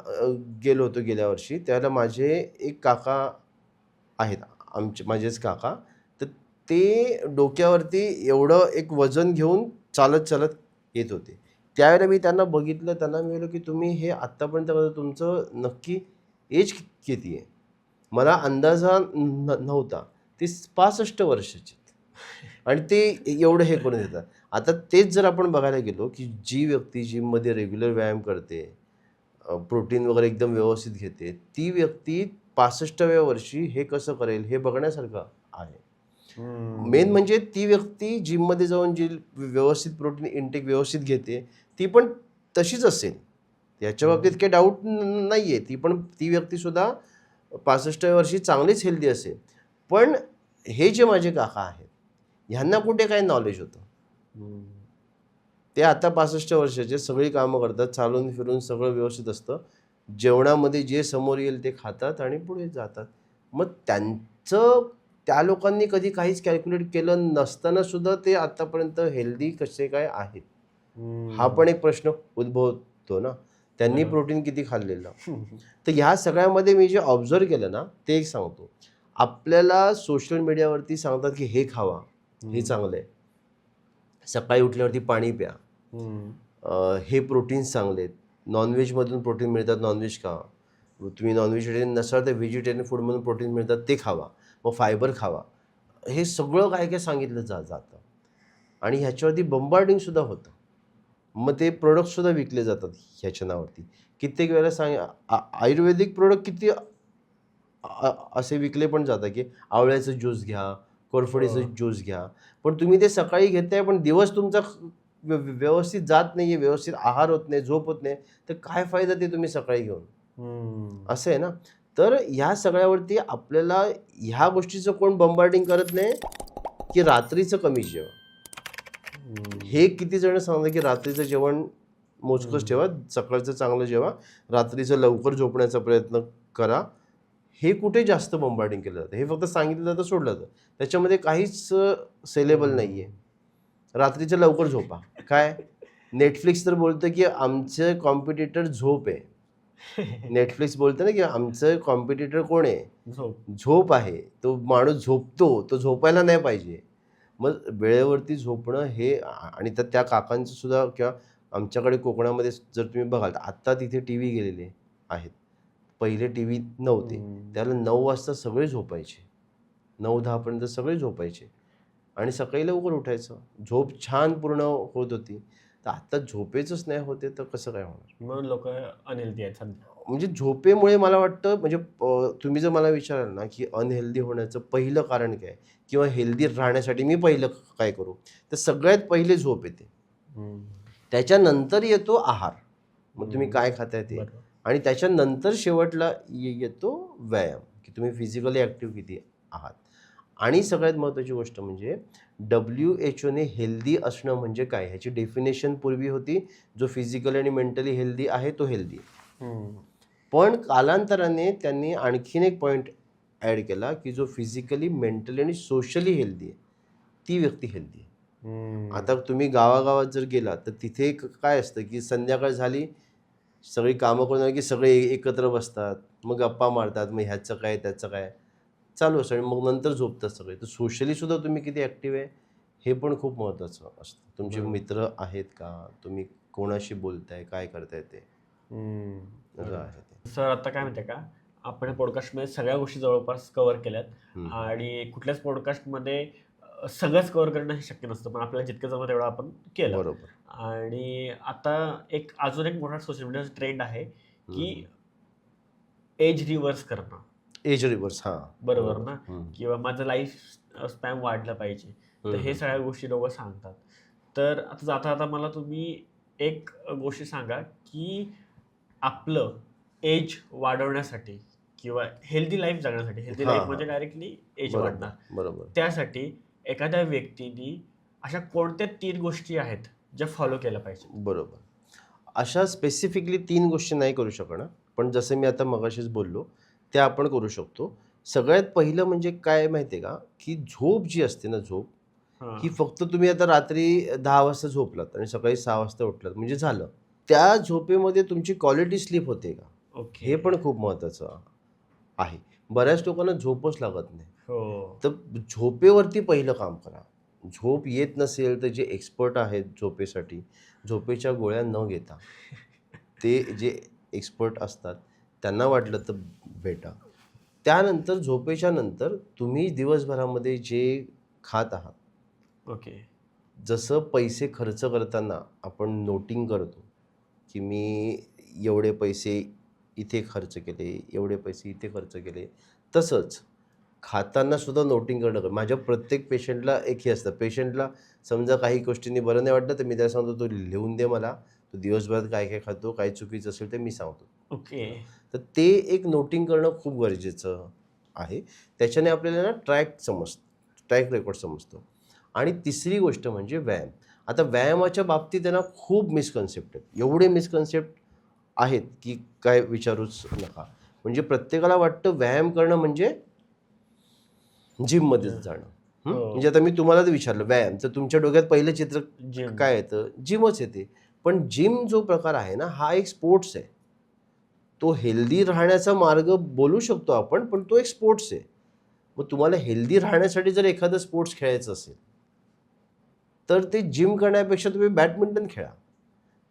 गेलो होतो गेल्या वर्षी. त्यावेळेला माझे एक काका आहेत, माझेच काका. तर ते डोक्यावरती एवढं एक वजन घेऊन चालत येत होते. त्यावेळेला मी त्यांना बघितलं. त्यांना मी म्हणालो, की तुम्ही हे आत्तापर्यंत करता, तुमचं नक्की एज किती आहे? मला अंदाजा नव्हता. ते 65 वर्षाचे आहेत आणि ते एवढं हे करून देतात. आता तेच जर आपण बघायला गेलो, की जी व्यक्ती जिममध्ये रेग्युलर व्यायाम करते, प्रोटीन वगैरे एकदम व्यवस्थित घेते, ती व्यक्ती 65व्या वर्षी हे कसं करेल हे बघण्यासारखं आहे. मेन म्हणजे ती व्यक्ती जिममध्ये जाऊन जी व्यवस्थित प्रोटीन इंटेक व्यवस्थित घेते, ती पण तशीच असेल. याच्या बाबतीत काही डाऊट नाही आहे. ती व्यक्तीसुद्धा 65व्या वर्षी चांगलीच हेल्दी असेल. पण हे जे माझे काका आहेत, ह्यांना कुठे काय नॉलेज होतं? ते आता 65 वर्षाचे, सगळी कामं करतात, चालून फिरून सगळं व्यवस्थित असतं. जेवणामध्ये जे समोर येईल ते खातात आणि पुढे जातात. मग त्यांचं त्या लोकांनी कधी काहीच कॅल्क्युलेट केलं नसताना सुद्धा ते आतापर्यंत हेल्दी कसे काय आहेत, हा पण एक प्रश्न उद्भवतो ना. त्यांनी प्रोटीन किती खाल्लेलं. तर ह्या सगळ्यामध्ये मी जे ऑब्झर्व केलं ना, ते एक सांगतो. आपल्याला सोशल मीडियावरती सांगतात की हे खावा, हे चांगलं आहे, सकाळी उठल्यावरती पाणी प्या, हे प्रोटीन्स चांगले आहेत, नॉनव्हेजमधून प्रोटीन मिळतात, नॉनव्हेज खा, तुम्ही नॉनव्हेजिटेरियन नसाल तर व्हेजिटेरियन फूडमधून प्रोटीन मिळतात ते खावा, मग फायबर खावा, हे सगळं काय काय सांगितलं जातं. आणि ह्याच्यावरती बंबार्डिंगसुद्धा होतं. मग ते प्रोडक्टसुद्धा विकले जातात ह्याच्या नावावरती. कित्येक वेळेला आयुर्वेदिक प्रोडक्ट किती असे विकले पण जातात की आवळ्याचं ज्यूस घ्या, कोरफडीचं ज्यूस घ्या, पण तुम्ही ते सकाळी घेताय पण दिवस तुमचा व्यवस्थित जात नाही आहे, व्यवस्थित आहार होत नाही, झोप होत नाही, तर काय फायदा ते तुम्ही सकाळी घेऊन. असं आहे ना. तर ह्या सगळ्यावरती आपल्याला ह्या गोष्टीचं कोण बंबार्डिंग करत नाही की रात्रीचं कमी जेवा. हे किती जण सांगतात की रात्रीचं जेवण मोजकंच ठेवा, सकाळचं चांगलं जेवा, रात्रीचं लवकर झोपण्याचा प्रयत्न करा. हे कुठे जास्त बंबार्डिंग केलं जातं. हे फक्त सांगितलं जातं, सोडलं जातं. त्याच्यामध्ये काहीच सेलेबल नाही आहे. रात्रीचं लवकर झोपा. काय नेटफ्लिक्स तर बोलतं की आमचं कॉम्पिटिटर झोप आहे. नेटफ्लिक्स बोलतं ना की आमचं कॉम्पिटिटर कोण आहे, झोप आहे. तो माणूस झोपतो, तो झोपायला नाही पाहिजे. मग वेळेवरती झोपणं हे, आणि तर त्या काकांचं सुद्धा, किंवा आमच्याकडे कोकणामध्ये जर तुम्ही बघाल तर आत्ता तिथे टी व्ही गेलेले आहेत. पहिले टी व्ही नव्हते, त्याला 9 वाजता सगळे झोपायचे, 9-10 पर्यंत सगळे झोपायचे आणि सकाळी लवकर उठायचं, झोप छान पूर्ण होत होती. तर आता झोपेचंच नाही होते तर कसं काय होणार. म्हणून लोक अनहेल्दी आहेत सध्या. म्हणजे झोपेमुळे मला वाटतं, म्हणजे तुम्ही जर मला विचाराल ना की अनहेल्दी होण्याचं पहिलं कारण काय किंवा हेल्दी राहण्यासाठी मी पहिलं काय करू, तर सगळ्यात पहिले झोप येते, त्याच्यानंतर येतो आहार, मग तुम्ही काय खाताय ते, आणि त्याच्यानंतर शेवटला येतो व्यायाम, की तुम्ही फिजिकली ॲक्टिव्ह किती आहात. आणि सगळ्यात महत्त्वाची गोष्ट म्हणजे WHO ने हेल्दी असणं म्हणजे काय ह्याची डेफिनेशन पूर्वी होती, जो फिजिकली आणि मेंटली हेल्दी आहे तो हेल्दी. पण कालांतराने त्यांनी आणखीन एक पॉईंट ॲड केला की जो फिजिकली, मेंटली आणि सोशली हेल्दी आहे ती व्यक्ती हेल्दी आहे. आता तुम्ही गावागावात जर गेला तर तिथे काय असतं की संध्याकाळ झाली, सगळी कामं करून आली की सगळे एकत्र बसतात, मग गप्पा मारतात, मग ह्याचं काय त्याचं काय चालू असतं, आणि मग नंतर झोपतात सगळे. तर सोशली सुद्धा तुम्ही किती ॲक्टिव्ह आहे हे पण खूप महत्त्वाचं असतं. तुमचे मित्र आहेत का, तुम्ही कोणाशी बोलताय, काय करताय ते आहे. सर आता काय म्हणते का, आपण पॉडकास्टमध्ये सगळ्या गोष्टी जवळपास कव्हर केल्यात आणि कुठल्याच पॉडकास्टमध्ये सगळंच कव्हर करणं हे शक्य नसतं, पण आपल्याला जितकं जमतं तेवढं आपण केलं. बरोबर. आणि आता अजून एक मोठा सोशल मीडियाचा ट्रेंड आहे की एज रिव्हर्स करणं. एज रिव्हर्स, हां बरोबर ना, किंवा माझं लाईफ स्पॅन वाढलं पाहिजे, तर हे सगळ्या गोष्टी लोक सांगतात. तर आता जाता जाता मला तुम्ही एक गोष्ट सांगा की आपलं एज वाढवण्यासाठी किंवा हेल्दी लाईफ जगण्यासाठी, हेल्दी लाईफ म्हणजे डायरेक्टली एज वाढणार, बरोबर, त्यासाठी एखाद्या व्यक्तीने अशा कोणत्या 3 गोष्टी आहेत ज्या फॉलो केल्या पाहिजे. बरोबर. अशा स्पेसिफिकली 3 गोष्टी नाही करू शकणार, पण जसं मी आता मगाशीच बोललो त्या आपण करू शकतो. सगळ्यात पहिलं म्हणजे काय माहिती आहे का, की झोप जी असते ना, झोप ही फक्त तुम्ही आता रात्री 10 वाजता झोपलात आणि सकाळी 6 वाजता उठलात म्हणजे झालं, त्या झोपेमध्ये तुमची क्वालिटी स्लीप होते का, हे पण खूप महत्त्वाचं आहे. बऱ्याच लोकांना झोपच लागत नाही. तर झोपेवरती पहिलं काम करा. झोप येत नसेल तर जे एक्सपर्ट आहेत झोपेसाठी, झोपेच्या गोळ्या न घेता, ते जे एक्सपर्ट असतात त्यांना वाटलं तर भेटा. त्यानंतर झोपेच्या नंतर तुम्ही दिवसभरामध्ये जे खात आहात, जसं पैसे खर्च करताना आपण नोटिंग करतो की मी एवढे पैसे इथे खर्च केले, एवढे पैसे इथे खर्च केले, तसंच खाताना सुद्धा नोटिंग करणं. माझ्या प्रत्येक पेशंटला एक हे असतं, पेशंटला समजा काही गोष्टींनी बरं नाही वाटलं तर मी त्याला सांगतो, तू लिहून दे मला, तू दिवसभरात काय काय खातो, काय चुकीचं असेल ते मी सांगतो. तर ते एक नोटिंग करणं खूप गरजेचं आहे. त्याच्याने आपल्याला ना ट्रॅक रेकॉर्ड समजतो. आणि तिसरी गोष्ट म्हणजे व्यायाम. आता व्यायामाच्या बाबतीत त्यांना खूप मिसकन्सेप्ट आहेत, एवढे मिसकन्सेप्ट आहेत की काय विचारूच नका. म्हणजे प्रत्येकाला वाटतं व्यायाम करणं म्हणजे जिममध्येच जाणं. हो. म्हणजे आता मी तुम्हाला विचारलं व्यायाम, तर तुमच्या डोक्यात पहिलं चित्र जिम. काय येतं? जिमच येते. पण जिम जो प्रकार आहे ना, हा एक स्पोर्ट्स आहे. तो हेल्दी राहण्याचा मार्ग बोलू शकतो आपण, पण तो एक स्पोर्ट्स आहे. मग तुम्हाला हेल्दी राहण्यासाठी जर एखादं स्पोर्ट्स खेळायचं असेल, तर ते जिम करण्यापेक्षा तुम्ही बॅडमिंटन खेळा,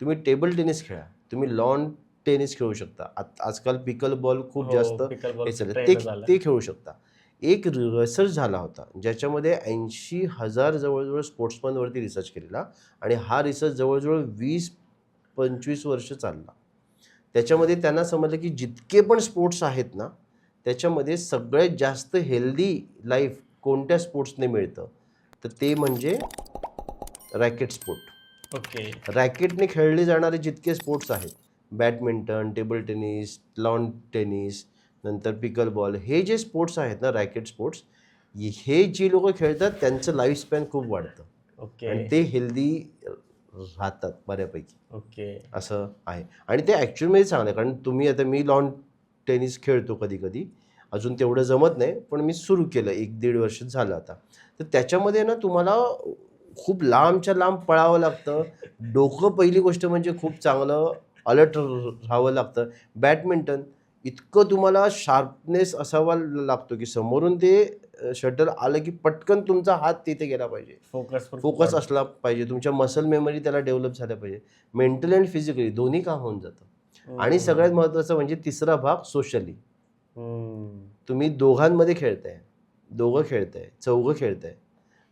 तुम्ही टेबल टेनिस खेळा, तुम्ही लॉन टेनिस खेळू शकता. आजकाल पिकल बॉल खूप हो, जास्त पिकल बॉल हे चाललं, ट्रेंड ते झालाय. ते खेळू शकता. एक रिसर्च झाला होता, ज्याच्यामध्ये 80,000 जवळजवळ स्पोर्ट्समनवरती रिसर्च केलेला आणि हा रिसर्च जवळजवळ 20-25 वर्ष चालला. त्याच्यामध्ये त्यांना समजलं की जितके पण स्पोर्ट्स आहेत ना, त्याच्यामध्ये सगळ्यात जास्त हेल्दी लाईफ कोणत्या स्पोर्ट्सने मिळतं, तर ते म्हणजे रॅकेट स्पोर्ट. ओके. रॅकेटने खेळले जाणारे जितके स्पोर्ट्स आहेत, badminton, table tennis, lawn tennis, नंतर पिकल बॉल, हे जे स्पोर्ट्स आहेत ना रॅकेट स्पोर्ट्स, हे जी लोकं खेळतात त्यांचं लाईफस्पॅन खूप वाढतं ओके. आणि ते हेल्दी राहतात बऱ्यापैकी, ओके. असं आहे. आणि ते ॲक्च्युअलमध्ये चांगलं आहे, कारण तुम्ही आता मी लॉन टेनिस खेळतो कधी-कधी. अजून तेवढं जमत नाही, पण मी सुरू केलं 1-1.5 वर्ष झालं आता. तर त्याच्यामध्ये ना तुम्हाला खूप लांबच्या लांब पळावं लागतं. डोकं पहिली गोष्ट म्हणजे खूप चांगलं अलर्ट राहावं लागतं. बॅडमिंटन इतकं तुम्हाला शार्पनेस असावा लागतो, की समोरून ते शटल आलं की पटकन तुमचा हात तिथे गेला पाहिजे. फोकस पण खूप फोकस वाढतो. असला पाहिजे. तुमच्या मसल मेमरी त्याला डेव्हलप झाल्या पाहिजे. मेंटली आणि फिजिकली दोन्ही काम होऊन जातं. आणि सगळ्यात महत्त्वाचं म्हणजे तिसरा भाग सोशली. हम्म. तुम्ही दोघांमध्ये खेळताय, दोघं खेळताय, चौघं खेळताय.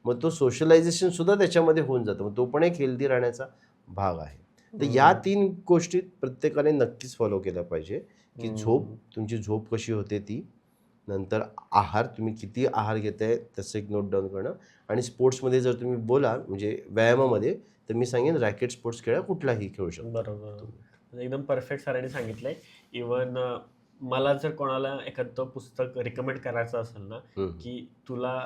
मग तो सोशलायझेशन सुद्धा त्याच्यामध्ये होऊन जातं. मग तो पण एक हेल्दी राहण्याचा भाग आहे. तर या 3 गोष्टी प्रत्येकाने नक्कीच फॉलो केल्या पाहिजे, की तुमची झोप कशी होते ती, नंतर आहार, तुम्ही किती आहार घेताय त्याचं एक नोट डाऊन करणं, आणि स्पोर्ट्समध्ये जर तुम्ही बोलाल म्हणजे व्यायामामध्ये, तर मी सांगेन रॅकेट स्पोर्ट्स खेळा, कुठलाही खेळू शकता. बरोबर. एकदम परफेक्ट सरांनी सांगितलंय. इवन मला जर कोणाला एखादं पुस्तक रिकमेंड करायचं असेल ना, की तुला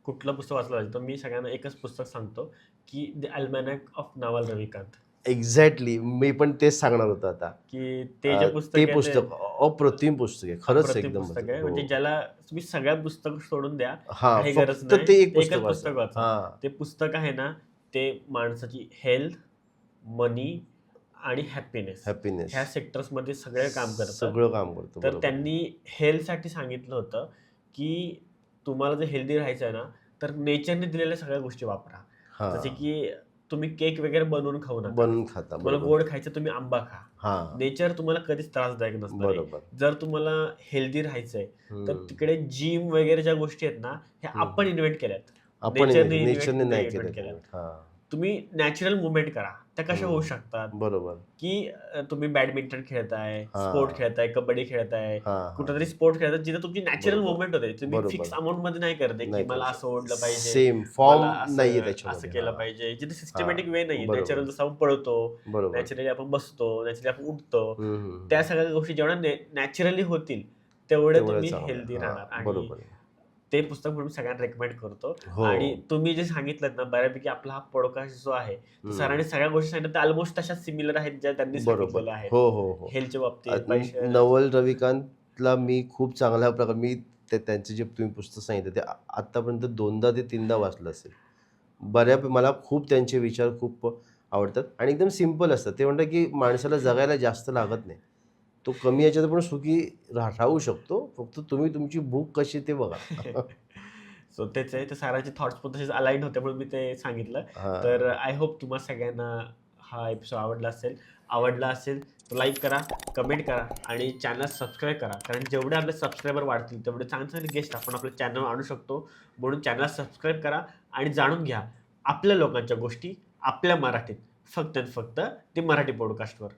कुठलं पुस्तक वाचलं पाहिजे, तर मी सगळ्यांना एकच पुस्तक सांगतो, की the almanac of Naval Ravikant. Exactly, मी पण तेच सांगणार होतो आता. की ते जे पुस्तक ते आहे ते पुस्तक अप्रतिम पुस्तक आहे, खरंच अप्रतिम एकदम पुस्तक मस्त. आहे. म्हणजे हो. ज्याला तुम्ही सगळ्या पुस्तक सोडून द्या, हां, काही गरज फक्त नाही. ते एक पुस्तक एकच पुस्तक वाचा. वाचा. हां, ते पुस्तक आहे ना, ते माणसाची हेल्थ, मनी आणि हॅपीनेस हॅपीनेस ह्या सेक्टर्समध्ये सगळे काम करतं. सगळं काम करतो. तर बरोबर. त्यांनी हेल्थसाठी सांगितलं होतं, की तुम्हाला जर हेल्दी राहायचं आहे ना, तर नेचरने दिलेल्या सगळ्या गोष्टी वापरा. जसे हां, की तुम्ही केक वगैरे बनवून खाऊ नका. बनवून खाता. तुम्हाला बरोबर. गोड खायचं, तुम्ही आंबा खा. हां, नेचर तुम्हाला कधीच त्रासदायक नसणार आहे. बरोबर. जर तुम्हाला हेल्दी राहायचंय, तर हं, तिकडे जिम वगैरे ज्या गोष्टी आहेत ना, ह्या हं. आपण इन्व्हेंट केल्यात. आपण नेचरने नेचरने नाही इन्व्हेंट केलं केल्यात. ते. हां, तुम्ही नॅचरल मुवमेंट करा. त्या कशा होऊ हं. शकतात? बरोबर. की तुम्ही बॅडमिंटन खेळताय, स्पोर्ट हां, खेळताय, कबड्डी खेळताय, हां, हां. कुठेतरी स्पोर्ट खेळताय जिथे तुमची नॅचरल बरोबर. मुवमेंट होते. तुम्ही बरोबर. फिक्स अमाउंटमध्ये नाही करत आहे, की नाही करू मला असं शकत. ओढलं पाहिजे, सेम फॉर्म मला नाहीये असं त्याच्यामध्ये. केलं हां, पाहिजे. जिथे हां. सिस्टमॅटिक वे नाहीये. बरोबर, नॅचरल जसं आपण पळतो, बरोबर. नॅचरली आपण बसतो, नॅचरली आपण उठतो. हं, हं, त्या हं. सगळ्या गोष्टी जेवढ्या नॅचरली होतील, तेवढे तेवढं तुम्ही चांगलं आहे. हेल्दी हां, राहणार. आणि बरोबर आहे. ते पुस्तक म्हणून सगळ्यांना रेकमेंड करतो. हो. आणि तुम्ही जे सांगितलं ना, बऱ्यापैकी आपला हा पॉडकास्ट जो आहे, तर सरांनी सगळ्या गोष्टी सांगितल्या त्या ऑलमोस्ट तशाच सिमिलर आहेत ज्या त्यांनी बरोबर. सांगितलेल्या आहेत. हो, हो, हो. हेल्थच्या बाबतीत, पैसे. नवल रविकांतला मी खूप चांगल्या प्रकारे मी त्यांचे जे तुम्ही पुस्तक सांगितलं ते आत्तापर्यंत 2दा ते 3दा वाचलं असेल. मला खूप त्यांचे विचार खूप आवडतात आणि एकदम सिंपल असतात. ते म्हणतात की माणसाला जगायला जास्त लागत नाही. तो कमी याच्यात पण सुखी राहू शकतो. फक्त तुम्ही तुमची भूक कशी ते बघा. सो तेच आहे. तर सरांचे थॉट्स पण तसेच अलाईन होते म्हणून मी ते सांगितलं. हां. तर आय होप तुम्हा सगळ्यांना हा एपिसोड आवडला असेल तर लाईक करा, कमेंट करा आणि चॅनल सबस्क्राईब करा. कारण जेवढे आपले सबस्क्रायबर वाढतील तेवढे चांगले चांगले गेस्ट आपण आपल्या चॅनलवर आणू शकतो. म्हणून चॅनल सबस्क्राईब करा आणि जाणून घ्या आपल्या लोकांच्या गोष्टी आपल्या मराठीत, फक्त आणि फक्त ते मराठी पॉडकास्टवर.